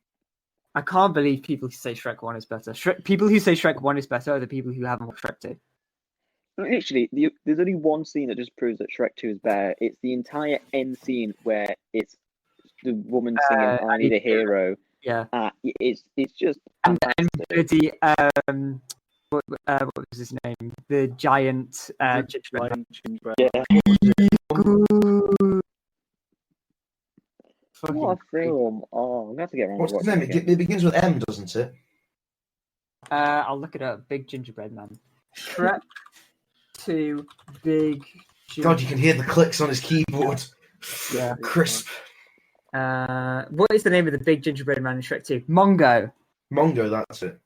I can't believe people who say Shrek 1 is better. People who say Shrek 1 is better are the people who haven't watched Shrek 2. Literally, there's only one scene that just proves that Shrek 2 is better. It's the entire end scene where it's the woman singing "I Need a Hero." Yeah. It's just And fantastic. bloody, what was his name? The giant gingerbread man. Gingerbread. Yeah. Good. What a film! Oh, I'm gonna have to get around What's to his watching name? it again. It begins with M, doesn't it? I'll look it up. Big gingerbread man. Shrek 2 Big God, you can hear the clicks on his keyboard. Yeah. Crisp. What is the name of the big gingerbread man in Shrek 2? Mongo. Mongo, that's it.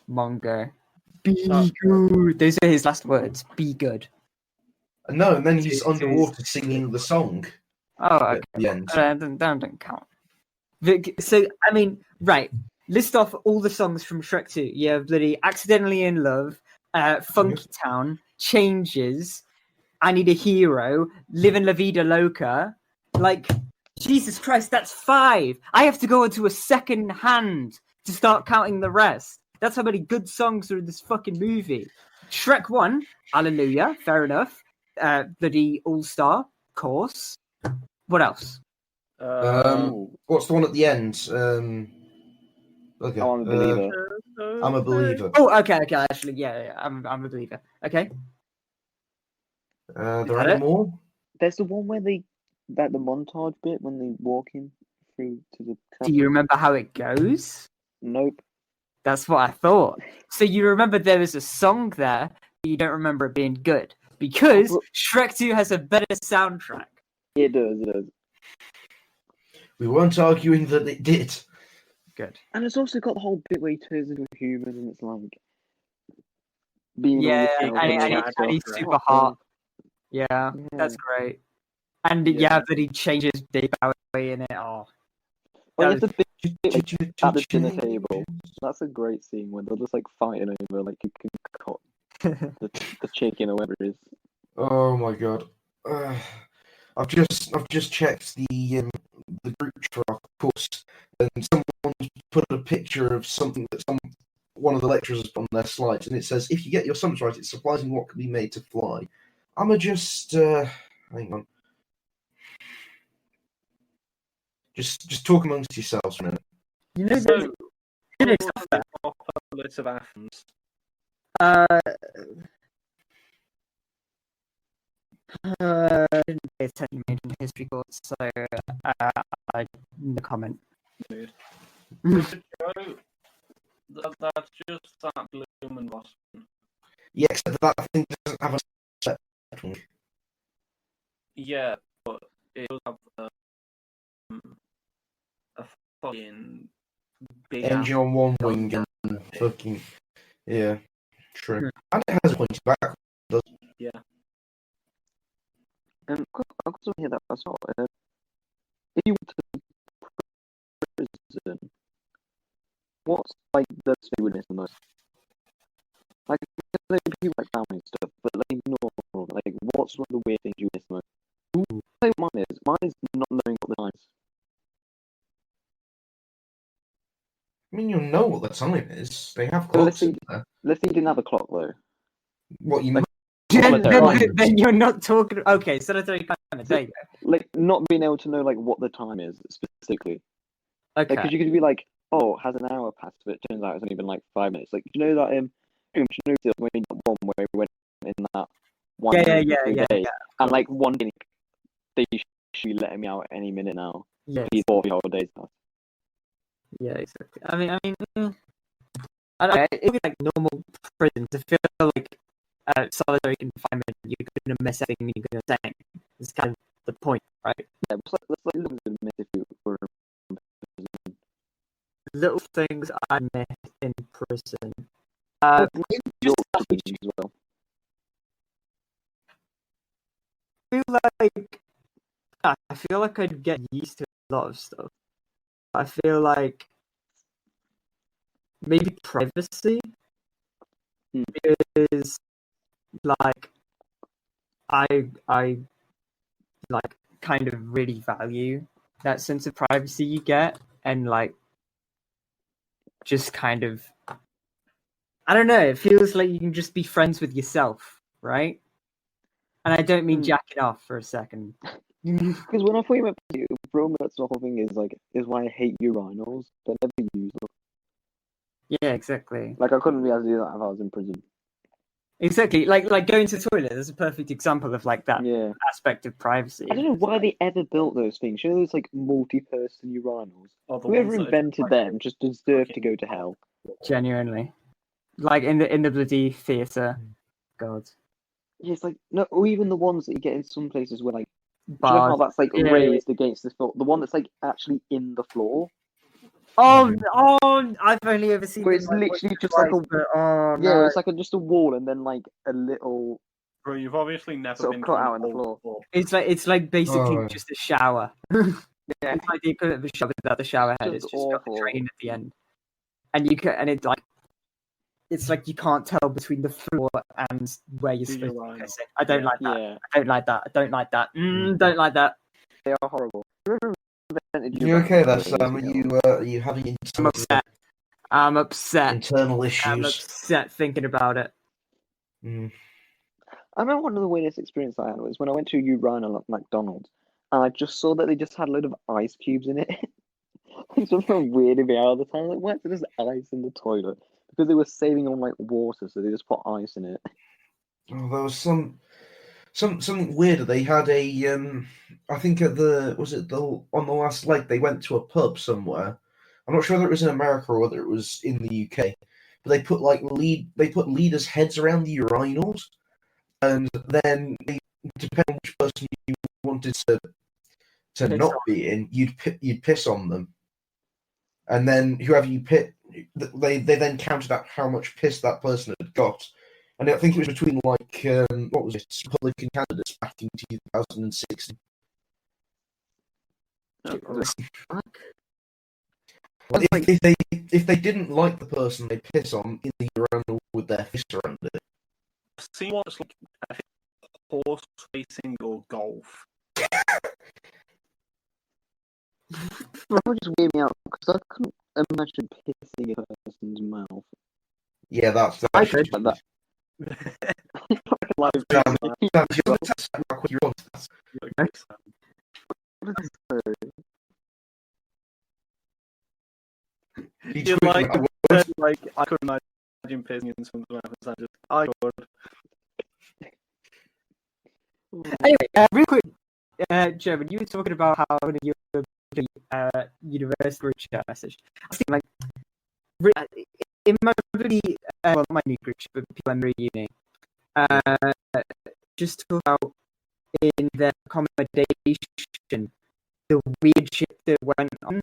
Mongo. Be good. Those are his last words. Be good. No, and then he's It's- underwater singing the song Oh, okay. at the end. That don't count. So, I mean, right. List off all the songs from Shrek 2. You have bloody Accidentally in Love, Funky Town, Changes, I Need a Hero, Livin' La Vida Loca. Like, Jesus Christ, that's 5. I have to go into a second hand to start counting the rest. That's how many good songs are in this fucking movie. Shrek 1, Hallelujah, fair enough. Bloody All-Star, course. What else? What's the one at the end? Okay. I'm a believer. I'm a believer. Oh, okay, actually, yeah, I'm a believer. Okay. There are that any it? more? There's the one where the montage bit when they walking through to the. Do you remember how it goes? Nope. That's what I thought. So you remember there was a song there, but you don't remember it being good. Because Shrek 2 has a better soundtrack. It does. We weren't arguing that it did. Good. And it's also got the whole bit where he turns into a human and it's like being Yeah, all and he's super hot. Yeah, that's great. And yeah, that he changes Dave Bowie in it. Oh, Well, it's a big bit at the dinner table. That's a great scene when they're just like fighting over like who can cut the chicken or whatever it is. Oh my god. I've just checked the group chat, of course, and someone put a picture of something that one of the lecturers has put on their slides, and it says, "If you get your sums right, it's surprising what can be made to fly." I'ma just hang on. Just talk amongst yourselves for a minute. you know, So, there's what was the Acropolis of Athens? didn't pay attention in the history course, so I no comment. Dude. Joe, that's just that Bloom and Boston. Yeah, except that thing doesn't have a setting. Yeah, but it does have a fucking big Engine on one wing and fucking true. And it has a pointy back. Yeah. I've got something here that I saw. If you went to prison, what's like the thing you would miss the most? Like people like family and stuff, but like normal, like what's one of the weird things you miss the most? I'll tell you what mine is. Mine is not knowing what the time is. I mean, you'll know what the time is. They have But let's clocks in say there. let's say you didn't have a clock though. What you Like, mean? Then you're not talking. Okay, so that's very kind of there you go. Like not being able to know like what the time is specifically. Okay. Because you could be like, oh, has an hour passed? But it turns out it's only been like 5 minutes. Like, do you know that when we got one where we went in that one Yeah. day, and like one day they should be letting me out any minute now. Yes. These 40 days now. Yeah, exactly. I mean, I don't know. It would be like normal prison to feel like solitary confinement, you're going to miss everything you're going to say. It's kind of the point, right? Yeah, it's like little things that miss if you were Little things I miss in prison. maybe your Just opinions as well. I feel like I'd get used to a lot of stuff. I feel like maybe privacy is like I like kind of really value that sense of privacy you get, and like just kind of I don't know, it feels like you can just be friends with yourself, right? And I don't mean jacking off for a second. Because when I thought you meant romance, the whole thing is why I hate urinals. They never use them. Yeah, exactly. Like I couldn't be able to do that if I was in prison. Exactly. Like going to the toilet is a perfect example of like that Yeah. aspect of privacy. I don't know why they ever built those things. You know those like multi-person urinals? Oh, the Whoever ones that are invented like- them just deserved to go to hell. Genuinely. Like in the bloody theatre. God. Yeah, it's like no, or even the ones that you get in some places where like, do you know Bars. how that's like Yeah. raised against the floor? The one that's like actually in the floor. Oh, I've only ever seen Where them, it's like, literally once or just like twice, but, oh, yeah, no. it's like just a wall and then like a little Bro, you've obviously never sort of been cut to an out in the old floor. pub. It's like basically Oh. just a shower. Yeah, It's like the equivalent of a shower without the shower head. Just It's just got the awful. drain at the end, and you can, and it's like you can't tell between the floor and where you're The supposed to be urinal. pissing. I don't Yeah. like that. yeah, I don't like that. I don't like that. Don't like that. they are horrible. Whoever invented You okay there, urinals Sam? years Are ago. you having I'm upset. I'm upset. internal I'm issues? upset thinking about it. Mm. I remember one of the weirdest experiences I had was when I went to a urinal at McDonald's and I just saw that they just had a load of ice cubes in it. It's something weirded me out all the time. Like, why is there just ice in the toilet? Because they were saving on like water, so they just put ice in it. Oh, there was something weirder. They had a I think at on the last leg they went to a pub somewhere. I'm not sure whether it was in America or whether it was in the UK, but they put leaders' heads around the urinals, and then depending on which person you wanted to Piss not on. be in, you'd piss on them, and then whoever you pit, they then counted out how much piss that person had got. And I think it was between like what was it, Republican candidates back in 2016. Like, if they didn't like the person they piss on in the urinal with their fist around it. See what's like horse racing or golf. That would just weird me out because I couldn't imagine pissing in a person's mouth. Yeah, that's I could. Like that. Like, Sam, do you want to test how quick you're on that? Each You quick like round. like I couldn't imagine pissing in someone's mouth. I could. Anyway, real quick, Joe, when you were talking about how you were university group chat message, I was thinking, like, in my really, well, my new group chat, but people I'm really uni, just talk about in their accommodation, the weird shit that went on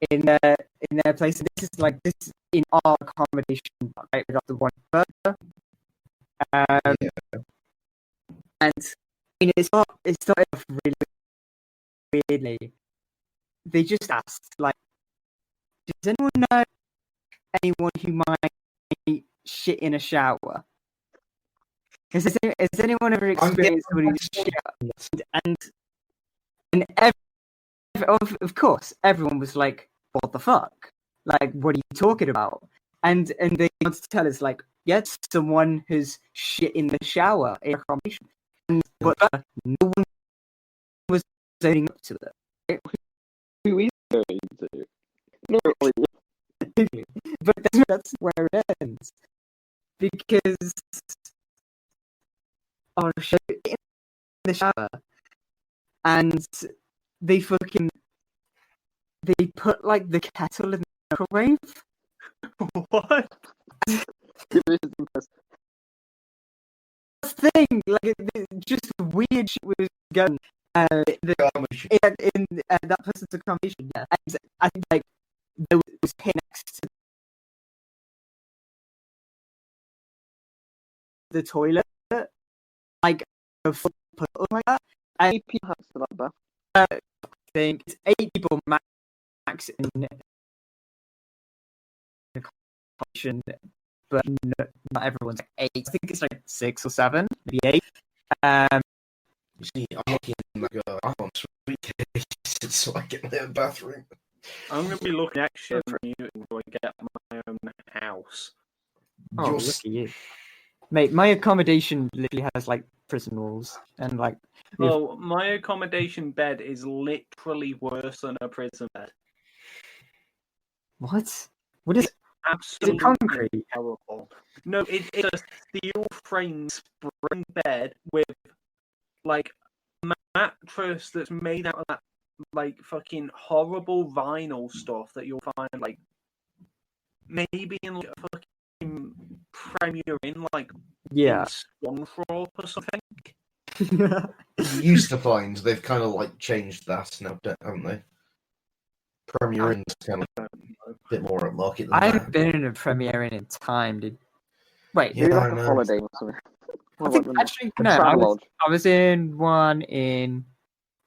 in their place. And this is in our accommodation, right, without the one further. And I mean, it's not off really weirdly. They just asked, like, does anyone know anyone who might shit in a shower? Has anyone ever experienced somebody shit? And of course, everyone was like, "What the fuck? Like, what are you talking about?" And they wanted to tell us, like, yes, someone has shit in the shower in accommodation, but no one was owning up to it. Who is going to? Not really. But that's where it ends, because shit in the shower, and they put like the kettle in the microwave. What? This is impressive. just weird shit was going. In that person's accommodation, yeah. And I think like there was pin next to the toilet, like a full puddle like that. And Eight people have to that bath. I think it's 8 people max in the accommodation, but not everyone's like 8. I think it's like 6 or 7, maybe 8. You see, I'm looking like I'm on suitcases, so I get my own bathroom. I'm going to be looking next year for you when I get my own house. Oh, You're look at you. Mate, my accommodation literally has like prison walls and like. Well, my accommodation bed is literally worse than a prison bed. What? What is? Absolutely concrete? terrible. No, it's a steel frame spring bed with like a mattress that's made out of that like fucking horrible vinyl stuff that you'll find like maybe in like a fucking Premier Inn, like Yeah. in Swanthorpe or something. You used to find they've kind of like changed that now, haven't they? Premier Inn's kind of a bit more upmarket than I that. haven't been in a premiere in time, dude. Wait, Yeah, Maybe I like a know. holiday or something. I think actually no. I was in one in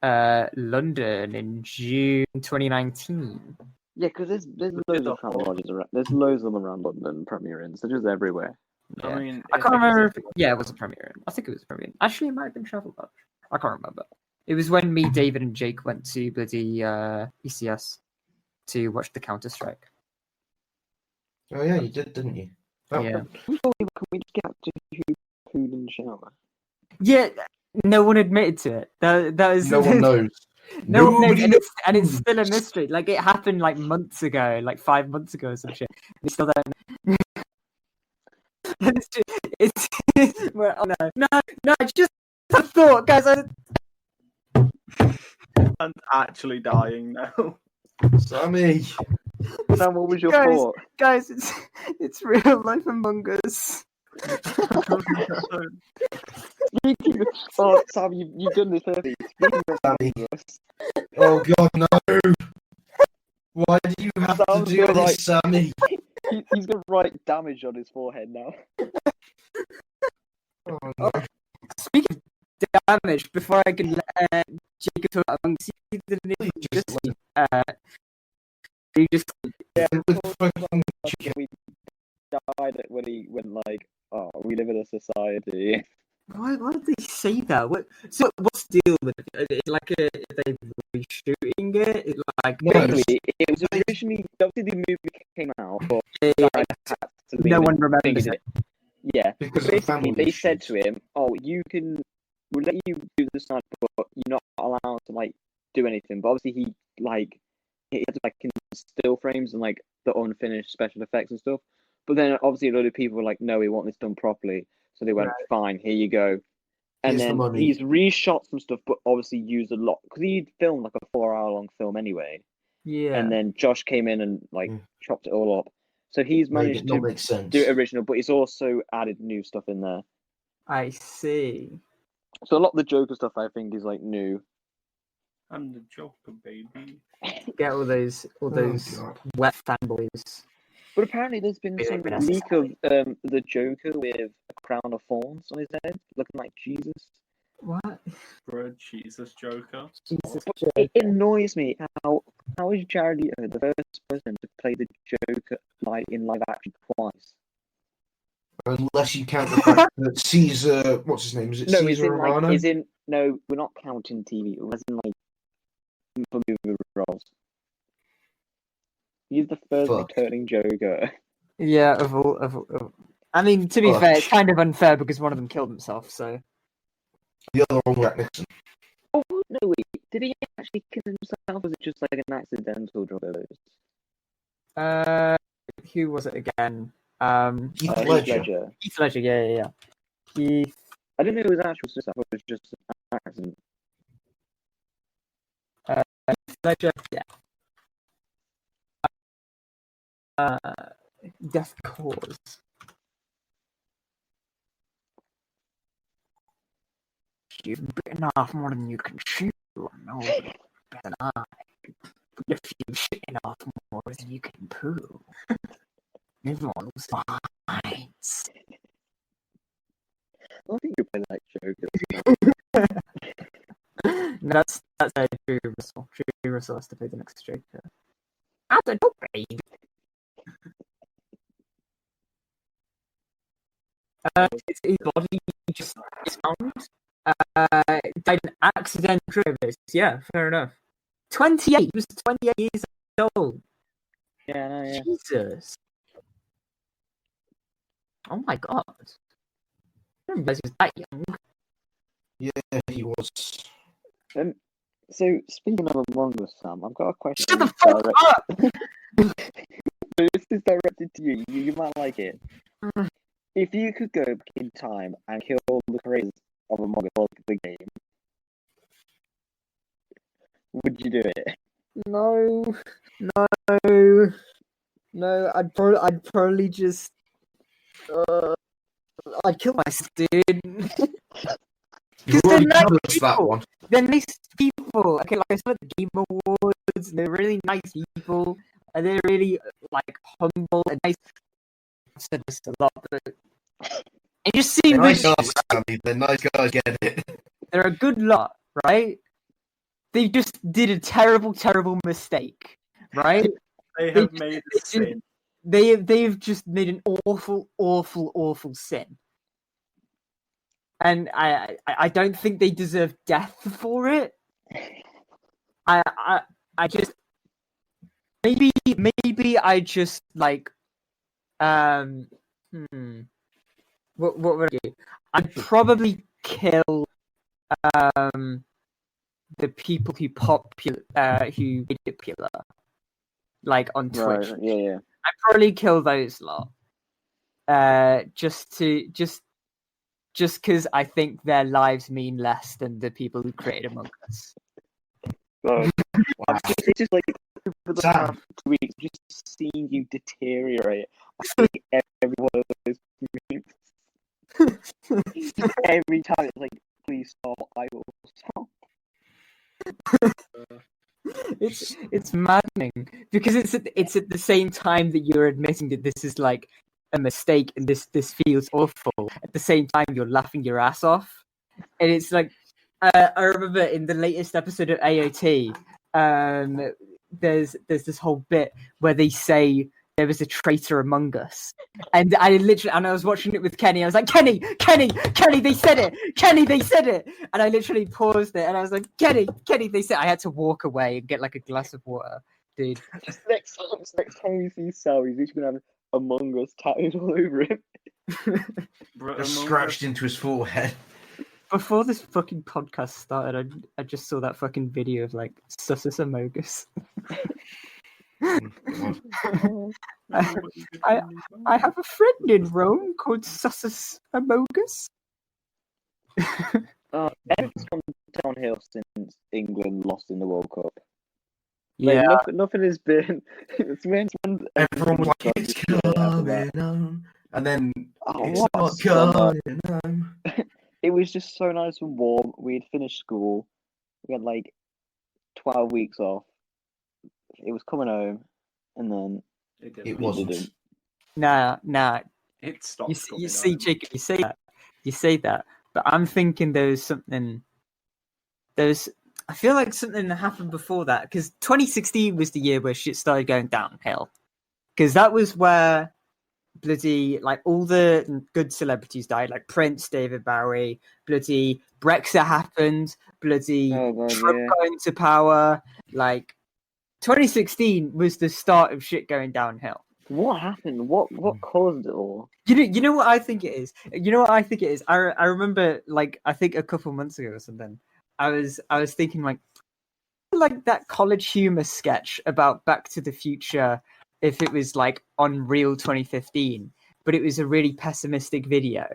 London in June 2019. Yeah, because there's loads of travel lodges around. There's loads of them around London, Premier Inns. They're just everywhere. Yeah. I mean, I can't remember. Yeah, it was a premiere. I think it was a premiere. Actually, it might have been Travel Lodge. I can't remember. It was when me, David, and Jake went to bloody ECS to watch the Counter Strike. Oh yeah, you did, didn't you? Oh. Yeah. Can we just get to food in the shower? Yeah. No one admitted to it. That was No one knows. No one knows, Nobody and it's still a mystery. Like it happened like months ago, like 5 months ago or some shit. We still don't. It's well, oh no, it's just a thought, guys. I'm actually dying now. Sammy. Sam, what was your thought? Guys, it's real life Among Us. Oh, Sam, you've done this early. Speaking of Sammy. Among Us, Oh God, no! Why do you have Sam's to do gonna this, Sammy? he's gonna write damage on his forehead now. Oh no! Speaking of damage, before I can let Jacob talk about Among Us, see the name you just We died when he went like, oh, we live in a society. Why did they say that? So what's the deal with it? It's like are they reshooting it? It's like No, Basically, it was originally obviously the movie came out, but no one remembers it. Yeah, because of basically family they issues. said to him, "Oh, we'll let you do the stunt, but you're not allowed to like do anything." But obviously he had to like in still frames and like the unfinished special effects and stuff. But then obviously a lot of people were like, "No, we want this done properly." So they went, "Fine, here you go." And Here's the then money. he's reshot some stuff, but obviously used a lot because he filmed like a 4 hour long film anyway. Yeah. And then Josh came in and like chopped it all up. So he's managed to make sense. do it original, but he's also added new stuff in there. I see. So a lot of the Joker stuff I think is like new. I'm the Joker, baby. Get all those God. wet fanboys. But apparently there's been Is it some necessary? leak of the Joker with a crown of thorns on his head, looking like Jesus. What? Bro, Jesus, Joker. Jesus. It annoys me how is Jared Leto the first person to play the Joker in live action twice? Unless you count the fact that Caesar, what's his name? Is it No, Caesar Romano? no, we're not counting TV. It was in like for movie roles. He's the first returning Joker. Yeah, of all. I mean, to be fair, it's kind of unfair because one of them killed himself. So The other one, Jack Nixon. Oh no, wait! Did he actually kill himself? Or was it just like an accidental drug overdose? Who was it again? Heath Ledger. Heath Ledger. Yeah. Heath. I didn't know it was actual suicide. I thought it was just an accident. Heath Ledger. Yeah. Death cause. You've bitten off more than you can chew. No, better than I. But if you've shitten off more than you can poo, everyone was minds. I think you play that joke. That's Drew Russell. Drew Russell has to play the next Joker. That's a dope, baby. His body just is found. Died an accidental overdose. Yeah, fair enough. 28. He was 28 years old. Yeah, no, yeah. Jesus. Oh my god. I didn't realize he was that young. Yeah, he was. So speaking of Among Us, Sam, I've got a question. Shut the fuck up! This is directed to you. You might like it. If you could go back in time and kill all the creators of Among Us, the game, would you do it? No. I'd probably just. I'd kill myself, dude. You've they're already nice covered that people. one. They're nice people. Okay, like I said at the Game Awards, they're really nice people, and they're really like humble and nice. I've said this a lot, but it just They're seems nice guys, Sammy. They're nice guys, get it. they're a good lot, right? They just did a terrible mistake, right? They have made a sin. They've just made an awful sin. And I don't think they deserve death for it. I just maybe I just like what would I do? I'd probably kill the people who who made it popular, like on Twitch. Right, yeah. I'd probably kill those lot. Just because I think their lives mean less than the people who created Among Us. Well, Wow. it's just like for the Sam. past 2 weeks, just seeing you deteriorate. I think every one of those moves. Every time it's like, please stop, I will stop. It's maddening because it's at the same time that you're admitting that this is like a mistake and this feels awful. At the same time, you're laughing your ass off, and it's like I remember in the latest episode of AOT, there's this whole bit where they say there was a traitor among us, and I was watching it with Kenny. I was like, Kenny, they said it. Kenny, they said it, and I literally paused it, and I was like, Kenny, they said. I had to walk away and get like a glass of water, dude. Just next time we see Sal, he's just gonna have Among Us tattooed all over him. Just scratched into his forehead. Before this fucking podcast started, I just saw that fucking video of like Sussus Amogus. I have a friend in Rome called Sussus Amogus. Everything's gone downhill since England lost in the World Cup. Yeah, Like, nothing has been. It's when Everyone was like, it's coming on. And then it's what not a summer. coming on. It was just so nice and warm. We had finished school. We had like 12 weeks off. It was coming home, and then It wasn't. didn't. nah. It stopped. You see, Jacob, you say that, but I'm thinking there's I feel like something happened before that, because 2016 was the year where shit started going downhill, because that was where bloody like all the good celebrities died, like Prince, David Bowie, bloody Brexit happened, bloody Trump got into power. Like 2016 was the start of shit going downhill. What happened? What caused it all? You know what I think it is. I remember, like, I think a couple months ago or something, I was thinking like that college humor sketch about Back to the Future, if it was like on Real 2015, but it was a really pessimistic video.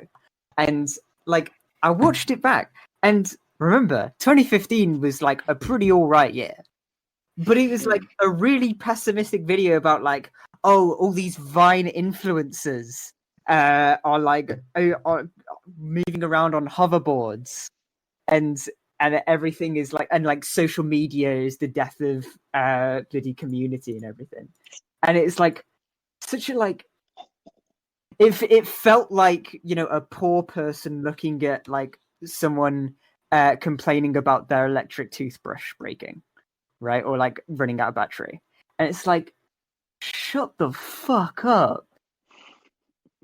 And like I watched it back, and remember 2015 was like a pretty alright year. But it was like a really pessimistic video about like, oh, all these Vine influencers are moving around on hoverboards, and everything is like, and like social media is the death of bloody community and everything, and it's like such a like it felt like, you know, a poor person looking at like someone complaining about their electric toothbrush breaking, right, or like running out of battery, and it's like, shut the fuck up.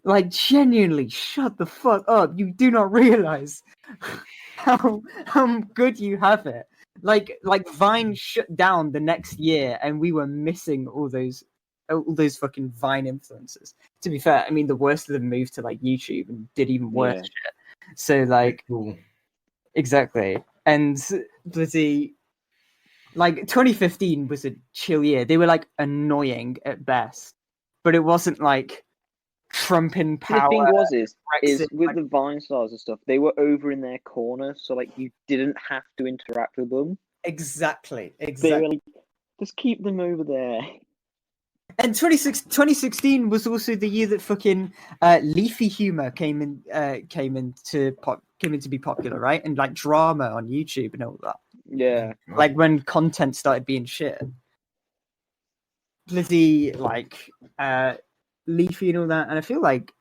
Like, genuinely, shut the fuck up. You do not realize how good you have it. Like Vine shut down the next year, and we were missing all those fucking Vine influencers. To be fair, I mean, the worst of them moved to like YouTube and did even worse shit. So like, Cool. exactly, and bloody like 2015 was a chill year. They were like annoying at best, but it wasn't like Trump in power. The thing was is Brexit, with like, the Vine stars and stuff, they were over in their corner, so like you didn't have to interact with them. exactly. They were like, just keep them over there. And 2016 was also the year that fucking leafy humor came in to be popular, right? And like drama on YouTube and all that. Yeah. Like when content started being shit. Bloody like leafy and all that, and I feel like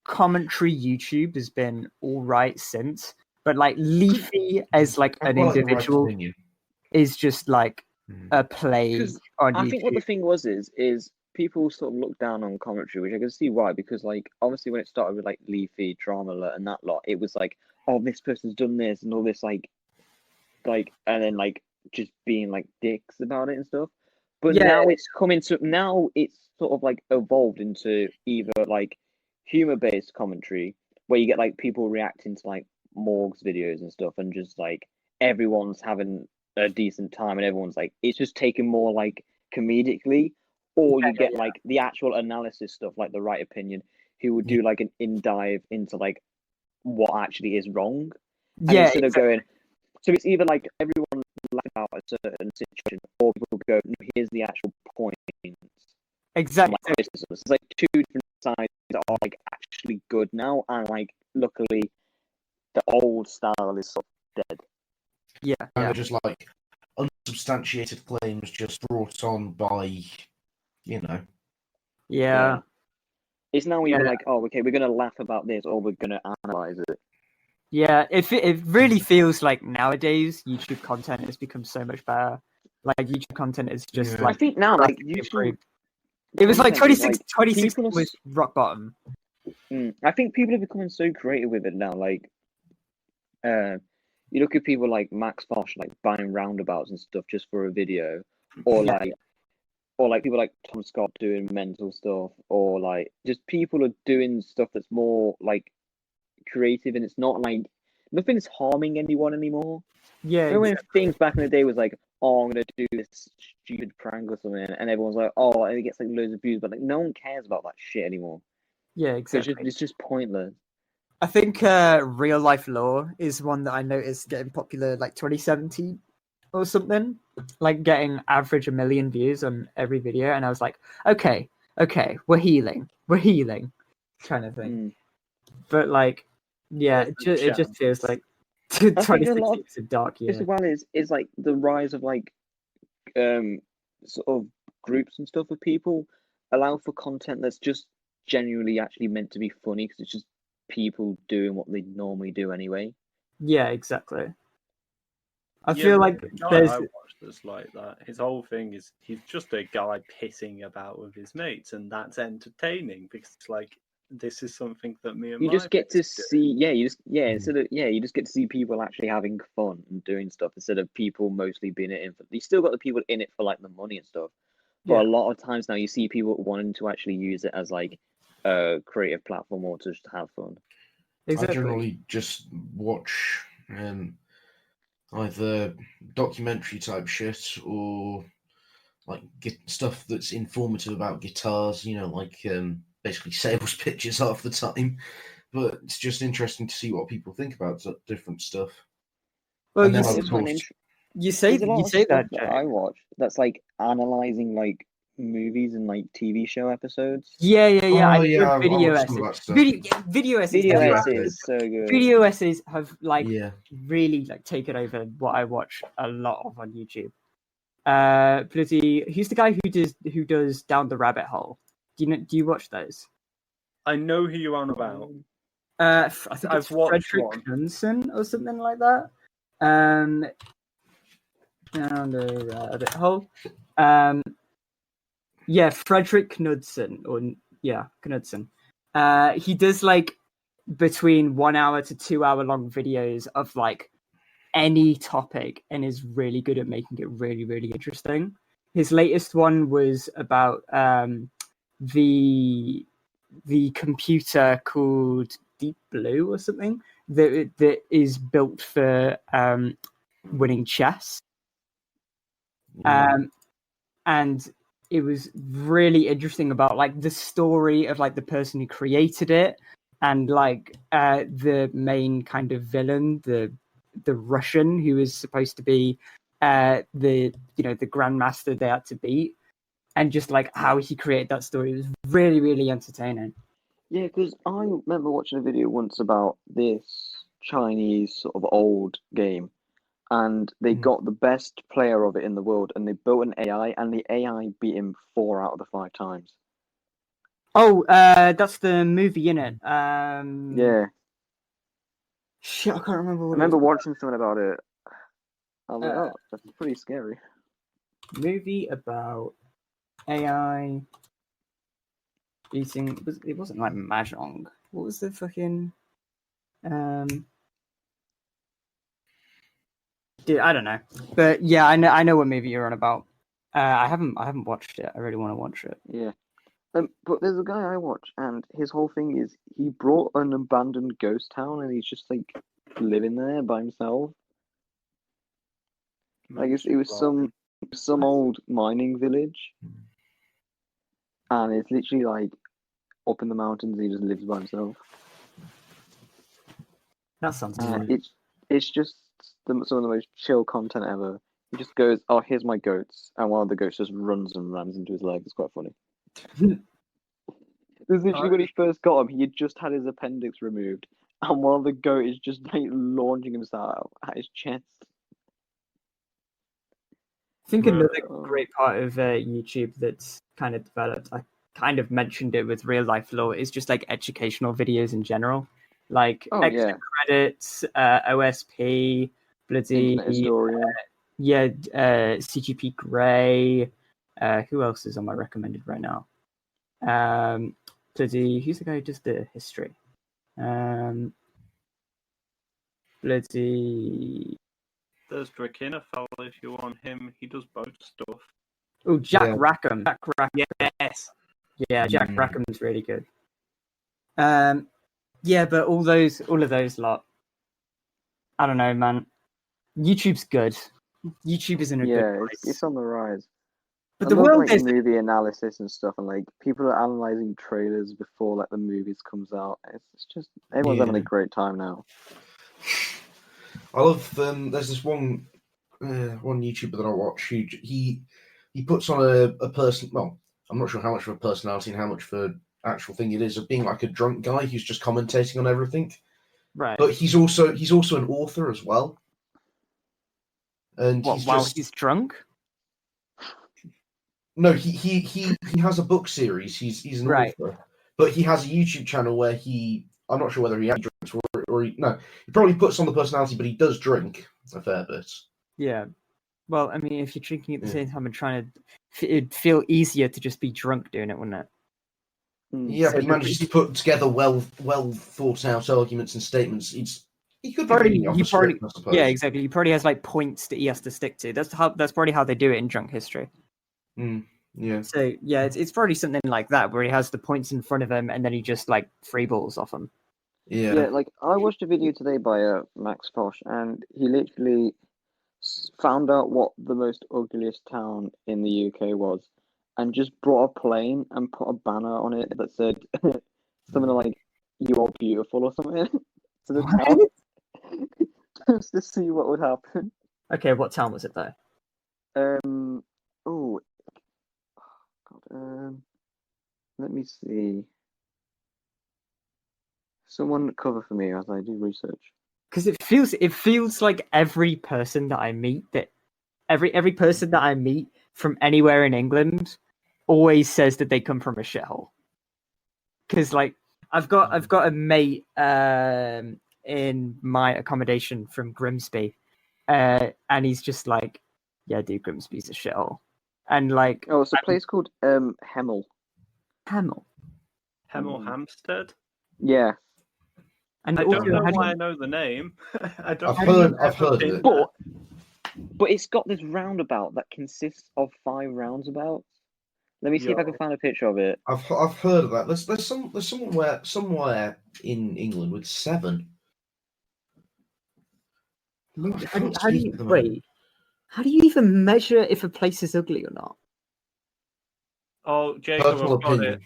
commentary YouTube has been all right since, but like leafy as like an individual is just like a plague on I YouTube. think what the thing was is people sort of looked down on commentary, which I can see why, because like obviously when it started with like Leafy, Drama Alert, and that lot, it was like, oh, this person's done this and all this like and then like just being like dicks about it and stuff. But now it's sort of like evolved into either like humor-based commentary where you get like people reacting to like Morg's videos and stuff, and just like everyone's having a decent time and everyone's like, it's just taken more like comedically, or you get like the actual analysis stuff, like the Right Opinion, who would do like an in-dive into like what actually is wrong. And instead of going, so it's either like everyone laugh about a certain situation, or people go, no, here's the actual point. Exactly. Like, it's like two different sides that are like actually good now, and like luckily the old style is sort of dead. And just like unsubstantiated claims just brought on by, you know. Yeah. It's now either like, oh, okay, we're gonna laugh about this, or we're gonna analyze it. Yeah, it really feels like nowadays YouTube content has become so much better. Like YouTube content is just like, I think now like YouTube. It was like 2016 people was rock bottom. I think people are becoming so creative with it now. Like, you look at people like Max Posh, like buying roundabouts and stuff just for a video, or like people like Tom Scott doing mental stuff, or like just people are doing stuff that's more like creative, and it's not like nothing's harming anyone anymore. Yeah, when things back in the day was like, oh, I'm gonna do this stupid prank or something, and everyone's like, oh, and it gets like loads of views, but like no one cares about that shit anymore. Yeah, exactly. It's just pointless. I think Real Life Law is one that I noticed getting popular like 2017 or something, like getting average 1 million views on every video, and I was like, okay, we're healing, kind of thing. But like, yeah, it just feels like 2016 is a dark year. As well is like the rise of like sort of groups and stuff of people allow for content that's just genuinely actually meant to be funny, because it's just people doing what they normally do anyway. Yeah, exactly. I feel like there's. I watched this like that. His whole thing is he's just a guy pissing about with his mates, and that's entertaining because it's like, this is something that me and you just get to see you just get to see people actually having fun and doing stuff instead of people mostly being in it for. You still got the people in it for like the money and stuff, but a lot of times now you see people wanting to actually use it as like a creative platform or to just have fun. Exactly. I generally just watch either documentary type shit or like stuff that's informative about guitars, you know, like basically sales pitches half the time, but it's just interesting to see what people think about different stuff. Well, you say that I watch that's like analyzing like movies and like TV show episodes. Yeah. Oh, I yeah, love I video watched some of essays. that stuff. Video essays. Video Video essays essays. is so good. Video essays have like Yeah. really like taken over what I watch a lot of on YouTube. Who's the guy who does Down the Rabbit Hole? Do you watch those? I know who you're on about. I think I've it's watched Frederick one. Knudsen or something like that. Down the Rabbit Hole. Yeah, Frederick Knudsen Knudsen. He does like between 1 hour to 2 hour long videos of like any topic and is really good at making it really, really interesting. His latest one was about the computer called Deep Blue or something that is built for winning chess. And it was really interesting about like the story of like the person who created it and like the main kind of villain, the Russian who is supposed to be the grandmaster they had to beat, and just like how he created that story. It was really, really entertaining. Yeah, because I remember watching a video once about this Chinese sort of old game, and they got the best player of it in the world, and they built an AI, and the AI beat him 4 out of the 5 times. Oh, that's the movie, innit? Yeah, Shit, I can't remember I what remember it was. watching something about it. I was like, oh, that's pretty scary. Movie about AI beating. It wasn't like Mahjong. What was the fucking? Dude, I don't know, but yeah, I know what movie you're on about. I haven't watched it. I really want to watch it. Yeah. But there's a guy I watch, and his whole thing is he brought an abandoned ghost town, and he's just like living there by himself. Like it was some old mining village, and it's literally like up in the mountains. And he just lives by himself. That sounds good. It's just some of the most chill content ever. He just goes, "Oh, here's my goats," and one of the goats just runs and rams into his leg. It's quite funny. This is literally when he first got him. He had just had his appendix removed, and one of the goat is just like launching himself at his chest. I think another great part of YouTube that's kind of developed, I kind of mentioned it with real life lore, is just like educational videos in general, like extra credits, OSP, bloody Internet Historian. CGP Grey. Who else is on my recommended right now? Bloody, who's the guy who does the history? Bloody. There's Drakina fella if you want him. He does both stuff. Oh, Jack Rackham. Jack Rackham. Yes. Yeah, Jack Rackham's really good. Yeah, but all of those lot. I don't know, man. YouTube's good. YouTube is in a good place. It's on the rise. But the world is movie analysis and stuff, and like people are analyzing trailers before like the movies comes out. It's just everyone's having a great time now. I love. There's this one YouTuber that I watch. He puts on a person. Well, I'm not sure how much of a personality and how much of an actual thing it is of being like a drunk guy who's just commentating on everything. Right. But he's also an author as well. And he's drunk? No, he has a book series. He's an author, but he has a YouTube channel where I'm not sure whether he actually drinks or he probably puts on the personality, but he does drink a fair bit. Yeah. Well, I mean, if you're drinking at the same time and trying to, it'd feel easier to just be drunk doing it, wouldn't it? Yeah, but he manages to put together well thought out arguments and statements. He could be script, I suppose. Yeah, exactly. He probably has like points that he has to stick to. That's probably how they do it in drunk history. Yeah. So yeah, it's probably something like that where he has the points in front of him and then he just like free balls off them. Yeah. Yeah, like I watched a video today by Max Posh, and he literally found out what the most ugliest town in the UK was, and just brought a plane and put a banner on it that said something like "You are beautiful" or something to the town, just to see what would happen. Okay, what town was it though? Oh, God, Let me see. Someone cover for me as I do research. Because it feels like every person that I meet every person that I meet from anywhere in England always says that they come from a shithole. Because like I've got a mate in my accommodation from Grimsby, and he's just like, yeah, dude, Grimsby's a shithole, and like Oh, it's a place called Hemel. Hemel. Hemel Hampstead. Yeah, And I also, don't know how do why you- I know the name. I don't. I've heard of it. but it's got this roundabout that consists of 5 roundabouts. Let me see if I can find a picture of it. I've heard of that. There's somewhere in England with 7. How do you even measure if a place is ugly or not? Oh, Jacob, Personal I've got opinion. it.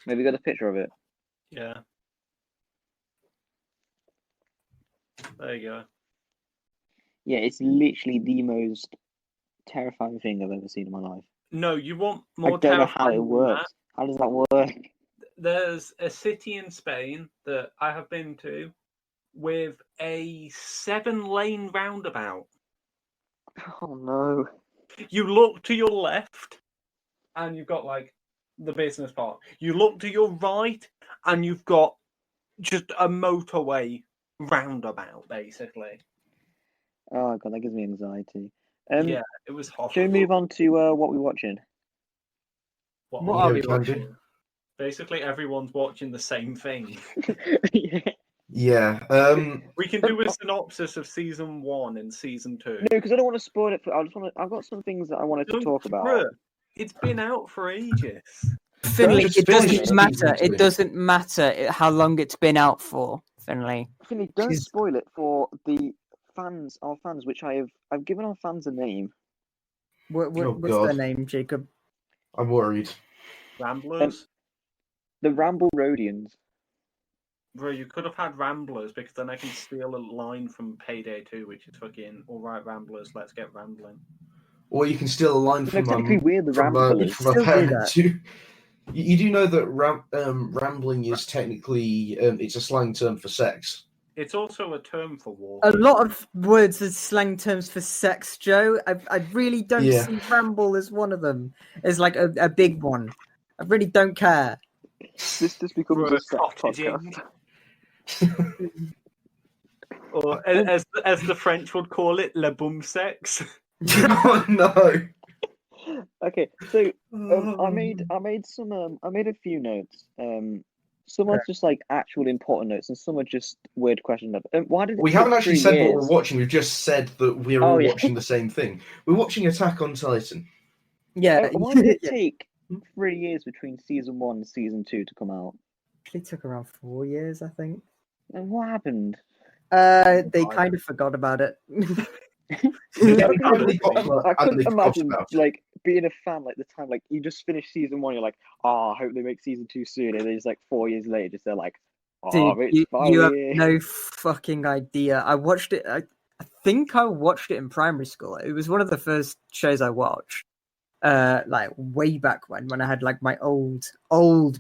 Maybe got a picture of it. Yeah. There you go. Yeah, it's literally the most terrifying thing I've ever seen in my life. No, you want I more don't know how terrifying it than works. How does that work? There's a city in Spain that I have been to with a 7-lane roundabout. Oh no. You look to your left and you've got like the business park. You look to your right and you've got just a motorway roundabout, basically. Oh god, that gives me anxiety. Yeah, it was horrible. Shall we move on to what we're watching? What What are are we we watching? watching? Basically, everyone's watching the same thing. Yeah. Yeah. We can do a synopsis of season 1 and season 2. No, because I don't want to spoil it. I've got some things that I wanted to talk about. Bruh, it's been out for ages. Finlay, Just it doesn't finished matter. season It 2. doesn't matter how long it's been out for, Finlay. Finlay, don't She's- spoil it for the fans, our fans, which I've given our fans a name. What's God. their name, Jacob? I'm worried. Ramblers? The Ramble Rhodians. Bro, you could have had Ramblers because then I can steal a line from Payday 2, which is fucking, alright, Ramblers, let's get rambling. Or you can steal a line No, from technically we're the Ramblers. from a Still do parent that. too. You do know that rambling is technically it's a slang term for sex. It's also a term for war. A lot of words are slang terms for sex, Joe. I really don't Yeah. see ramble as one of them. As like a big one. I really don't care. This becomes Bro, a sex cottaging. podcast. Or as the French would call it, le boom sex. Oh no! Okay, so I made a few notes. Some are just like actual important notes, and some are just weird questions. Why did it We take haven't actually 3 said what years? we're watching. We've just said that we're Oh, all yeah. watching the same thing. We're watching Attack on Titan. Yeah. Why did it Yeah. take 3 years between season 1 and season 2 to come out? It took around 4 years, I think. And what happened? They kind of forgot about it. Became incredibly popular, I and couldn't they forgot imagine about it. like being a fan like the time like you just finished season 1, you're like, oh, I hope they make season 2 soon, and then it's like 4 years later, just they're like, oh, Dude, it's you finally have here. no fucking idea. I watched it. I think I watched it in primary school. It was one of the first shows I watched. Like way back when I had like my old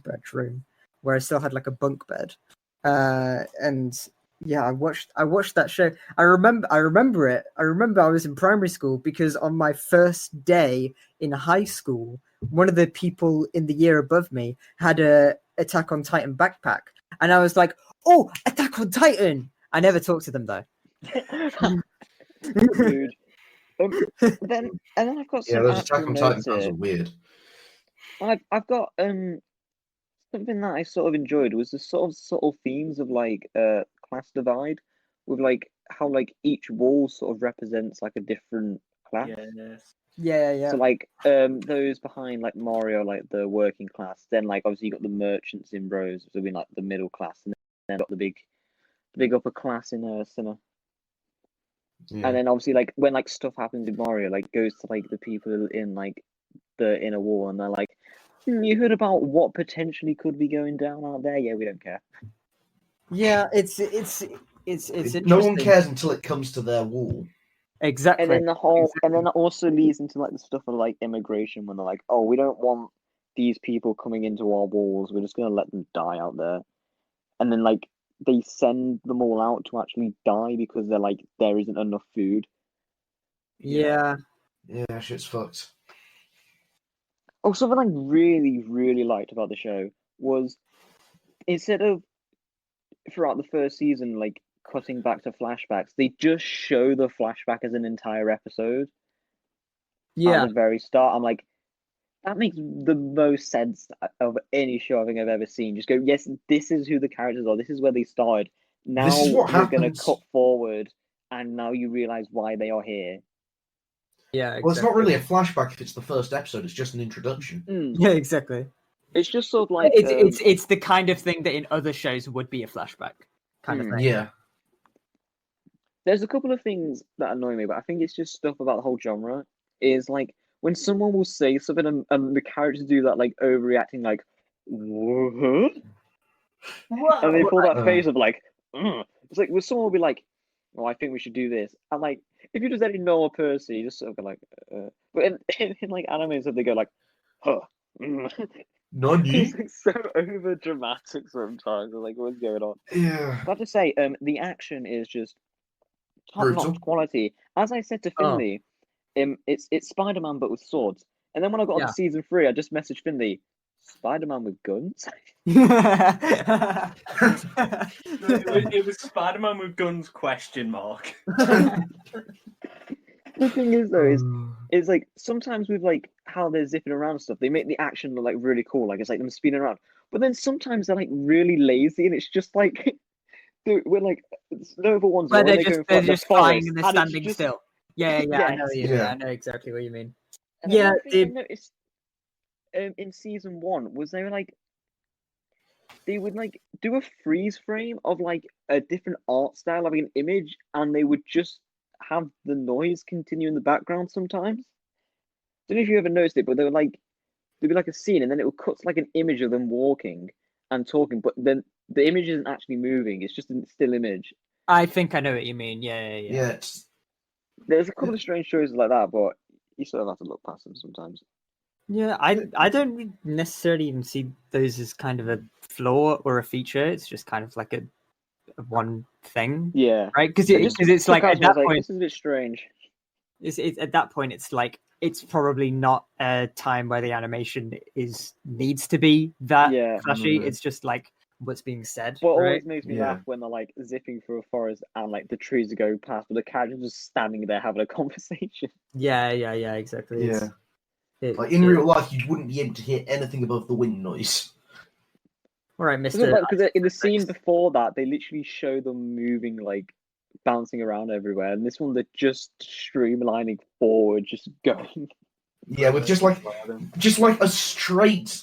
bedroom where I still had like a bunk bed. And yeah, I watched that show. I remember it. I remember I was in primary school because on my first day in high school, one of the people in the year above me had a Attack on Titan backpack. And I was like, oh, Attack on Titan! I never talked to them though. Dude. Then I've got Yeah, some those Attack actual on Titan notes fans here. are weird. I've got something that I sort of enjoyed was the sort of subtle themes of like class divide, with like how like each wall sort of represents like a different class. Yes. Yeah. So like those behind like Mario, like the working class. Then like obviously you got the merchants in rows, so being like the middle class, and then got the big upper class in Sinner. Yeah. And then obviously like when like stuff happens in Mario, like goes to like the people in like the inner wall, and they're like, you heard about what potentially could be going down out there? Yeah, we don't care. Yeah, it's No one interesting. cares until it comes to their wall. Exactly. And then and then it also leads into like the stuff of like immigration when they're like, oh, we don't want these people coming into our walls. We're just gonna let them die out there. And then like they send them all out to actually die because they're like there isn't enough food. Yeah. Yeah, shit's fucked. Oh, something I really, really liked about the show was instead of throughout the first season, like cutting back to flashbacks, they just show the flashback as an entire episode at Yeah. the very start. I'm like, that makes the most sense of any show I think I've ever seen. Just go, yes, this is who the characters are. This is where they started. Now This is what we're going to happens. cut forward, and now you realize why they are here. Yeah. Well, it's not exactly. really a flashback if it's the first episode. It's just an introduction. Yeah, exactly. It's just sort of like It's the kind of thing that in other shows would be a flashback kind of thing. Yeah. There's a couple of things that annoy me, but I think it's just stuff about the whole genre. Is like when someone will say something and the characters do that like overreacting, like what? And they pull that face of like, ugh. It's like when someone will be like, "Oh, I think we should do this." And like, if you just any normal person, you just sort of go like, but in like anime stuff, they go like, "Huh." Nani? It's like so over dramatic sometimes. Like, what's going on? Yeah. I have to say, the action is just top Brutal. notch quality. As I said to Finlay, it's Spider-Man but with swords. And then when I got Yeah. to season 3, I just messaged Finlay, Spider-Man with guns. It was Spider-Man with guns ? The thing is though, is like sometimes with like how they're zipping around and stuff, they make the action look like really cool, like it's like them spinning around. But then sometimes they're like really lazy, and it's just like we're like Nova ones Where where they're going just, for like, the just flying forest, and they're and it's standing just- still. Yeah, I know Yes. you mean. Yeah. I know exactly what you mean. And Yeah, another thing I noticed in season 1 was they would like do a freeze frame of like a different art style, like an image, and they would just have the noise continue in the background sometimes. Don't know if you ever noticed it, but there'd be like a scene, and then it would cut to like an image of them walking and talking, but then the image isn't actually moving; it's just a still image. I think I know what you mean. Yeah. Yeah. It's, There's a couple of strange choices like that, but you sort of have to look past them sometimes. Yeah, I don't necessarily even see those as kind of a flaw or a feature. It's just kind of like a one thing, Yeah, right? Because I just it's like took out at and I was that like, point, this is a bit strange. it's at that point, it's like it's probably not a time where the animation needs to be that Yeah. flashy. Mm. It's just like what's being said, But it right? always makes me Yeah. laugh when they're like zipping through a forest and like the trees are going past, but the character's just standing there having a conversation. Yeah, exactly. yeah. It's, Like in real life, you wouldn't be able to hear anything above the wind noise. all right, Because Mister. in the scene before that, they literally show them moving, like bouncing around everywhere, and this one they're just streamlining forward, just going. Yeah, with just like a straight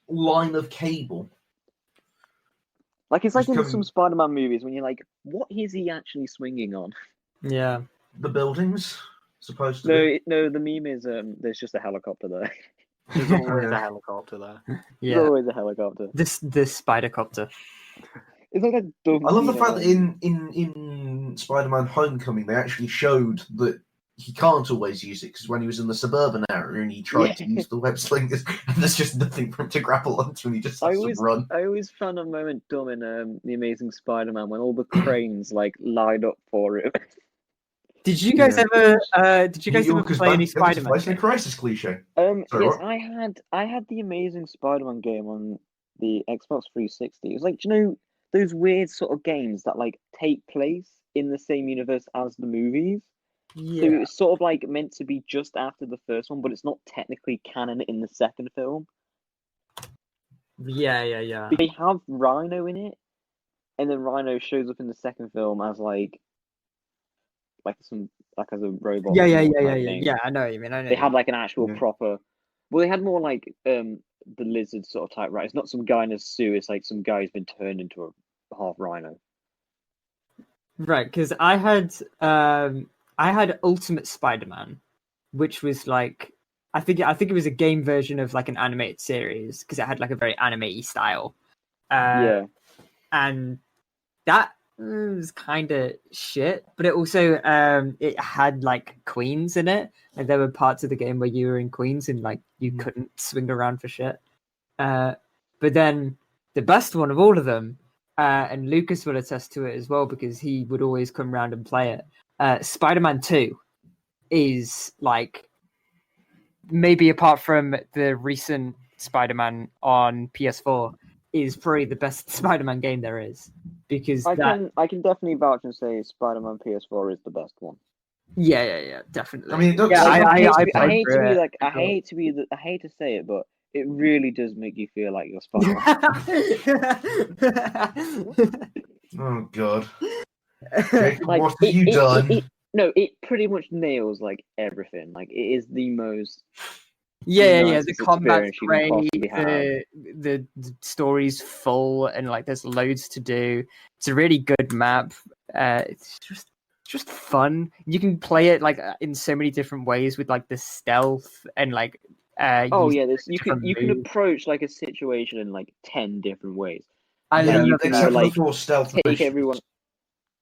line of cable. Like it's like Just in come- some Spider-Man movies when you're like, what is he actually swinging on? Yeah. The buildings, supposed to No, be. no, the meme is there's just a helicopter there. There's always a helicopter there. There's Yeah. always a helicopter. This Spider-copter. It's like a dumb. I love the fact that in Spider-Man: Homecoming they actually showed that he can't always use it because when he was in the suburban area and he tried to use the web slingers, and there's just nothing for him to grapple onto, and he just has to run. I always found a moment dumb in The Amazing Spider-Man when all the cranes like lined up for him. Did you guys ever? Did you guys ever Because play any Bank Guns is Spider-Man? placing a crisis cliche. Yes, what? I had the Amazing Spider-Man game on the Xbox 360. It was like, do you know those weird sort of games that like take place in the same universe as the movies? So Yeah. it was sort of like meant to be just after the first one, but it's not technically canon in the second film. Yeah. They have Rhino in it, and then Rhino shows up in the second film as like as a robot. Yeah. type thing. Yeah, I know what you mean. I know. They had like an actual Yeah. proper. Well, they had more like the lizard sort of type, right? It's not some guy in a suit. It's like some guy who's been turned into a half rhino. Right, because I had Ultimate Spider-Man, which was like I think it was a game version of like an animated series because it had like a very anime style. Yeah. And that was kind of shit, but it also it had like queens in it, and there were parts of the game where you were in queens and like you couldn't swing around for shit. But then the best one of all of them, and Lucas will attest to it as well because he would always come around and play it. Spider-Man 2 is like maybe apart from the recent Spider-Man on PS4 is probably the best Spider-Man game there is because I can definitely vouch and say Spider-Man PS4 is the best one. yeah, definitely. I mean, it does- yeah, I I played hate to through be it. like, I hate to say it, but it really does make you feel like you're Spider-Man. Oh God, Jacob, Like, what have you done? no, it pretty much nails like everything. Like, it is the most yeah. The nicest combat's experience you can great. possibly have. The story's full and like there's loads to do. It's a really good map. It's just fun. You can play it like in so many different ways with like the stealth and like Oh use yeah, this you can different moves. approach like a situation in like 10 different ways. I Yeah, love you can that. except for like the 4 stealth take missions. everyone.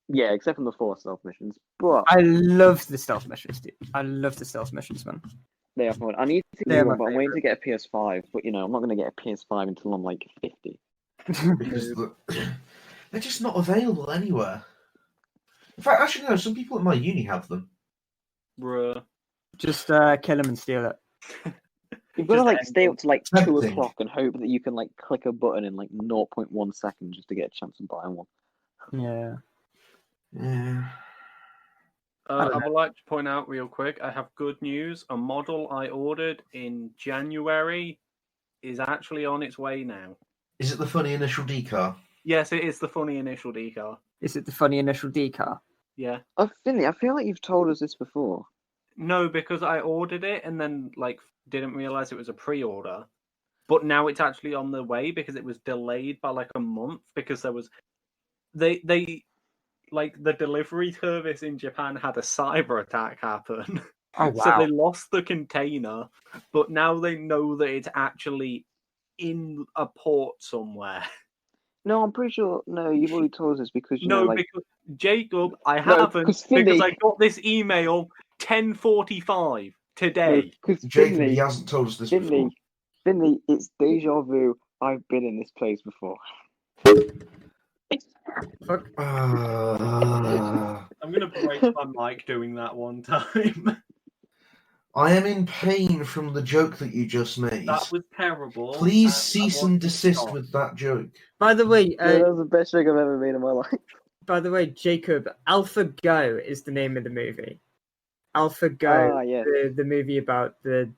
Yeah, except from the 4 stealth missions, but I love the stealth missions, dude. I love the stealth missions, man. they are fun. I need to They're do my one, but I'm waiting to get a PS5. But you know, I'm not going to get a PS5 until I'm like 50. Because they're just not available anywhere. In fact, actually, no. Some people at my uni have them. Bruh. Just kill him and steal it. You've got to Just like end stay it. up to like Tempting. 2 o'clock and hope that you can like click a button in like 0.1 second just to get a chance of buying one. Yeah. Yeah. I would like to point out real quick, I have good news. A model I ordered in January is actually on its way now. Is it the funny initial D car? Yes, it is the funny initial D car. Is it the funny initial D car? Yeah. Oh, Finlay, I feel like you've told us this before. No, because I ordered it and then like didn't realize it was a pre-order. But now it's actually on the way because it was delayed by like a month because there was they like the delivery service in Japan had a cyber attack happen. Oh So wow. they lost the container, but now they know that it's actually in a port somewhere. No, I'm pretty sure. No, you've already told us this because you know, No, like, because Jacob, I No, haven't 'cause because Finlay- I got this email 10:45 today. because Jacob, Finlay, he hasn't told us this before. Finlay, it's deja vu. I've been in this place before. Fuck. Uh, I'm gonna break my mic doing that one time. I am in pain from the joke that you just made. That was terrible. Please I cease want and to desist stop. with that joke. By the way, Yeah, that was the best joke I've ever made in my life. Jacob, AlphaGo is the name of the movie. AlphaGo, Ah, yes. the movie about the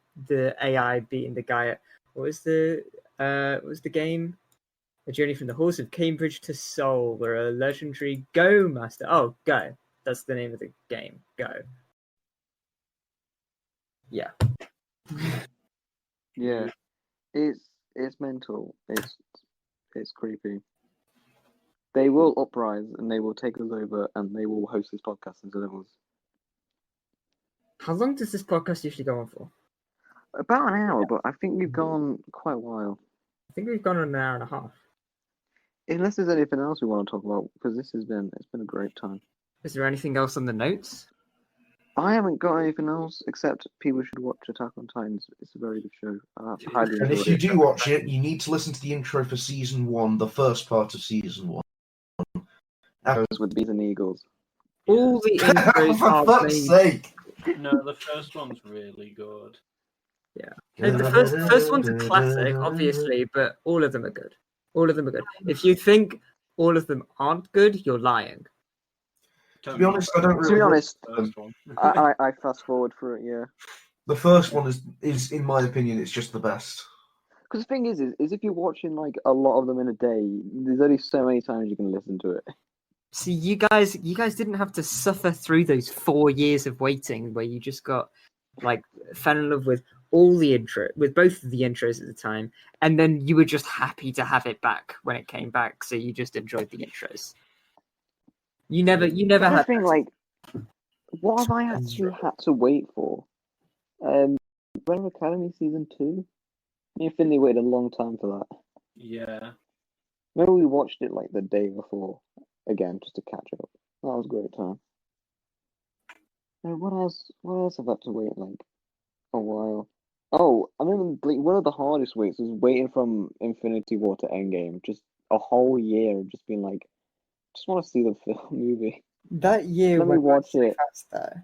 AI beating the guy at what was the game? A Journey from the Horse of Cambridge to Seoul, where a legendary Go master. Oh, Go. That's the name of the game. Go. Yeah. Yeah, it's mental. It's creepy. They will uprise and they will take us over and they will host this podcast into levels. How long does this podcast usually go on for? About an hour, but I think we've gone quite a while. I think we've gone on an hour and a half. Unless there's anything else we want to talk about, because it's been a great time. Is there anything else on the notes? I haven't got anything else except people should watch Attack on Titans. It's a very good show. I highly And if enjoyed you it. do watch it, you need to listen to the intro for season 1, the first part of season 1. Goes with Bees and Eagles. All the intros For are fuck's made. sake! No, the first one's really good. And the first one's a classic, obviously, but all of them are good. All of them are good. If you think all of them aren't good, you're lying. To be honest, I don't To be really. honest, First one. I fast forward through it, yeah. The first one is, in my opinion, it's just the best. Because the thing is if you're watching like a lot of them in a day, there's only so many times you can listen to it. See, you guys didn't have to suffer through those 4 years of waiting where you just got like fell in love with with both of the intros at the time, and then you were just happy to have it back when it came back, so you just enjoyed the intros. You never The had thing, like, what have I actually had to wait for? Umbrella Academy season 2. Me and Finlay waited a long time for that. Yeah. Remember we watched it like the day before, again just to catch up. That was a great time. And what else? What else have I had to wait like a while? Oh, I remember like one of the hardest waits was waiting from Infinity War to Endgame. Just a whole year of just being like, just want to see the film movie. That year Let me went by watch so it. fast though.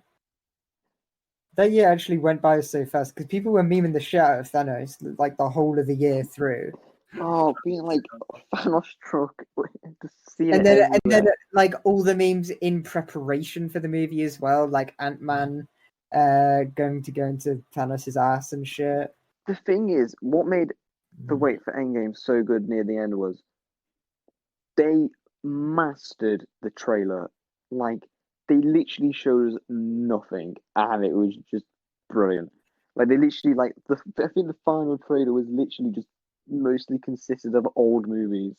That year actually went by so fast because people were memeing the shit out of Thanos like the whole of the year through. Oh, being like Thanos struck, just seeing And it then everywhere. like all the memes in preparation for the movie as well, like Ant-Man going to go into Thanos' ass and shit. The thing is, what made the wait for Endgame so good near the end was they mastered the trailer. Like they literally showed us nothing, and it was just brilliant. Like they literally like I think the final trailer was literally just mostly consisted of old movies.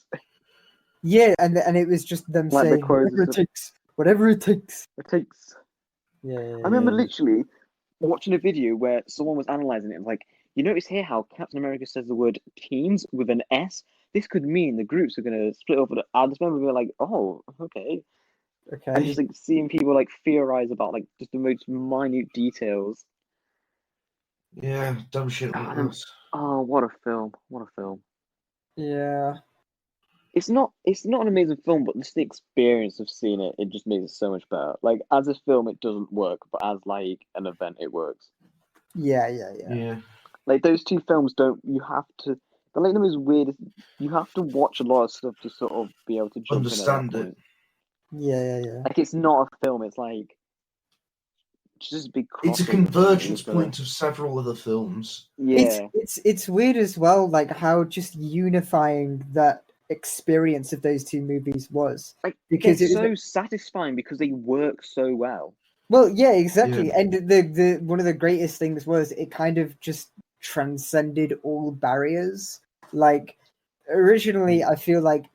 Yeah, and it was just them Like the saying quotes whatever and it stuff. takes, whatever it takes. It takes. Yeah, I remember literally watching a video where someone was analyzing it. Like, you notice here how Captain America says the word teams with an S. This could mean the groups are gonna split up. I just remember being like, oh, okay, and just okay. like seeing people like theorize about like just the most minute details. Yeah, dumb shit like And that. oh, what a film! What a film! Yeah. It's not an amazing film, but just the experience of seeing it, it just makes it so much better. Like as a film, it doesn't work, but as like an event, it works. Yeah. Yeah. Like those two films don't. You have to. They're like the most weirdest. You have to watch a lot of stuff to sort of be able to jump in at that Understand it. point. Yeah. Like it's not a film. It's like just a big It's a crossover film. convergence point of several other films. Yeah, It's weird as well, like how just unifying that experience of those two movies was. like Because they're it was so satisfying because they work so well. well, yeah, exactly. Yeah. And the one of the greatest things was it kind of just transcended all barriers. Like originally I feel like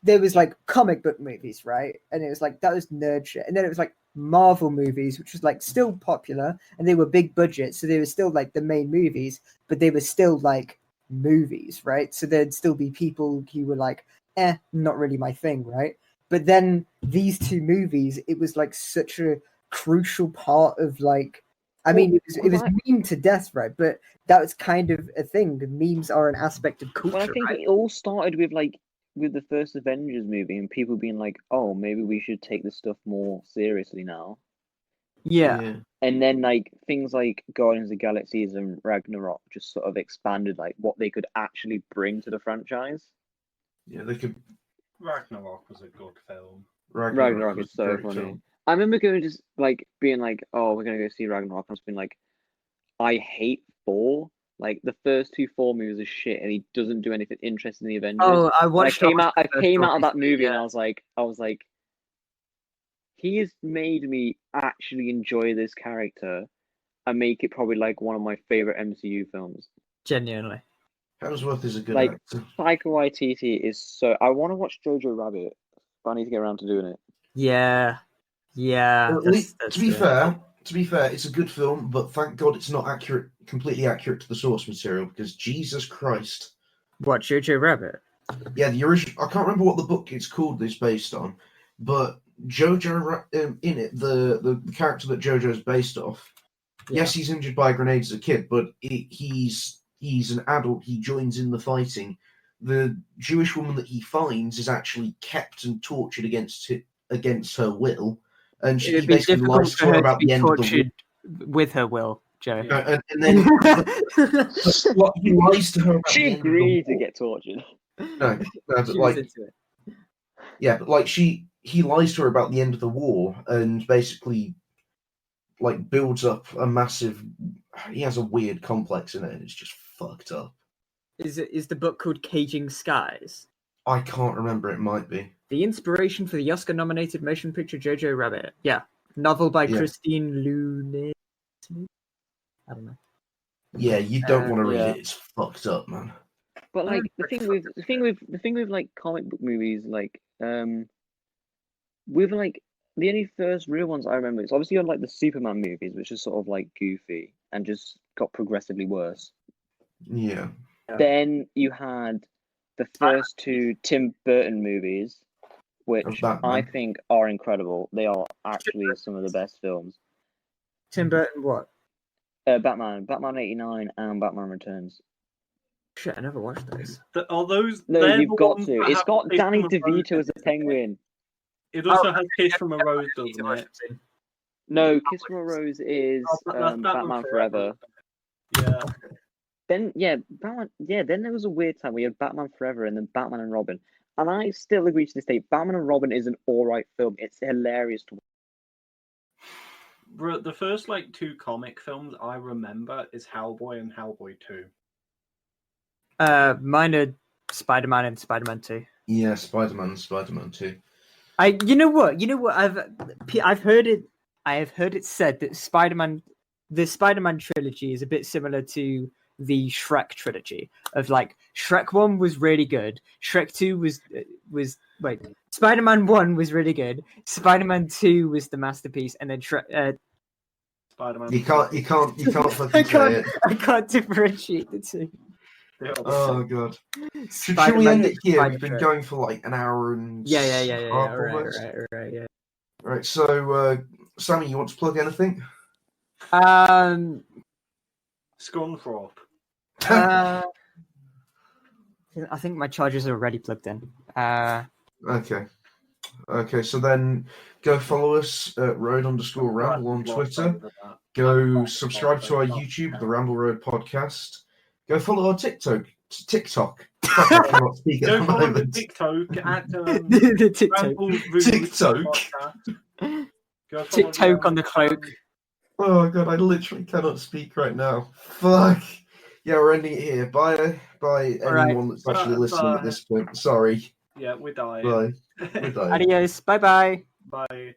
there was like comic book movies, right? And it was like that was nerd shit. And then it was like Marvel movies, which was like still popular and they were big budget, so they were still like the main movies, but they were still like movies, right? So there'd still be people who were like, not really my thing, right? But then these two movies, it was like such a crucial part of like I mean, it was meme to death, right? But that was kind of a thing. The memes are an aspect of culture, Well, I think right? it all started with like with the first Avengers movie and people being like, "Oh, maybe we should take this stuff more seriously now." Yeah. And then like things like Guardians of the Galaxies and Ragnarok just sort of expanded like what they could actually bring to the franchise. Yeah, they could. Ragnarok was a good film. Ragnarok was is a so great funny. film. I remember going just like being like, "Oh, we're gonna go see Ragnarok," and I was being like, "I hate Thor. Like the first two Thor movies are shit, and he doesn't do anything interesting in the Avengers." Oh, I And watched. I came out of that movie, yeah. and I was like, he has made me actually enjoy this character and make it probably like one of my favorite MCU films. Genuinely. Hemsworth is a good Like actor. Taika Waititi is so. I want to watch Jojo Rabbit, but I need to get around to doing it. Yeah. To be fair, it's a good film, but thank God it's not completely accurate to the source material, because Jesus Christ. What, Jojo Rabbit? Yeah, the original. I can't remember what the book it's called is based on, but Jojo in it, the character that Jojo is based off. Yeah. Yes, he's injured by a grenade as a kid, but he's an adult. He joins in the fighting. The Jewish woman that he finds is actually kept and tortured against her will, and he basically lies to her about the end of the war. With her will, Joe. And then he lies to her about She the end agreed of the to war. get tortured. No, but She was into it. Yeah, but like he lies to her about the end of the war, and basically like builds up a massive. He has a weird complex in it, and it's just fucked up. Is the book called Caging Skies? I can't remember. It might be. The inspiration for the Oscar-nominated motion picture Jojo Rabbit. Yeah, novel by Christine Lunet. I don't know. Yeah, you don't want to read it. It's fucked up, man. But like the thing with like comic book movies, like with like the only first real ones I remember is obviously on like the Superman movies, which is sort of like goofy and just got progressively worse. Yeah. Then you had the first two Tim Burton movies, which Batman. I think are incredible. They are actually some of the best films. Tim Burton, what? Batman 89, and Batman Returns. Shit, I never watched those. Are those? No, they're you've the got ones to. that It's have got Kiss Danny from a Rose DeVito as a in it. penguin. It also Oh, has Kiss from a Rose, doesn't it? No, Kiss from a Rose is That's Batman Forever. Yeah. Then then there was a weird time where you had Batman Forever and then Batman and Robin. And I still agree to this day, Batman and Robin is an alright film. It's hilarious to watch. Bro, the first like 2 comic films I remember is Hellboy and Hellboy 2. Mine are Spider-Man and Spider-Man 2. Yeah, Spider-Man 2. You know what? I've heard it. I have heard it said that the Spider-Man trilogy is a bit similar to the Shrek trilogy. Of like, Shrek 1 was really good. Shrek 2 was Spider-Man 1 was really good. Spider-Man 2 was the masterpiece, and then Spider-Man. You can't fucking say it. I can't differentiate the two. Oh god. Should we Spider-Man end it here? Spider-Man. We've been going for like an hour and Yeah. half almost. Right. Yeah. Right. So, Sammy, you want to plug anything? Scunthorpe. I think my chargers are already plugged in. Okay. So then, go follow us at road_ramble on Twitter. Go subscribe to our YouTube, the Ramble Road Podcast. Go follow our TikTok. I cannot speak at Go the follow the moment. TikTok at The TikTok. Ramble Roots TikTok. Podcast. Go follow TikTok on the cloak. Oh god, I literally cannot speak right now. Fuck. Yeah, we're ending it here. Bye anyone that's actually listening at this point. Sorry. Yeah, we're dying. Bye. We're dying. Adios. Bye. Bye.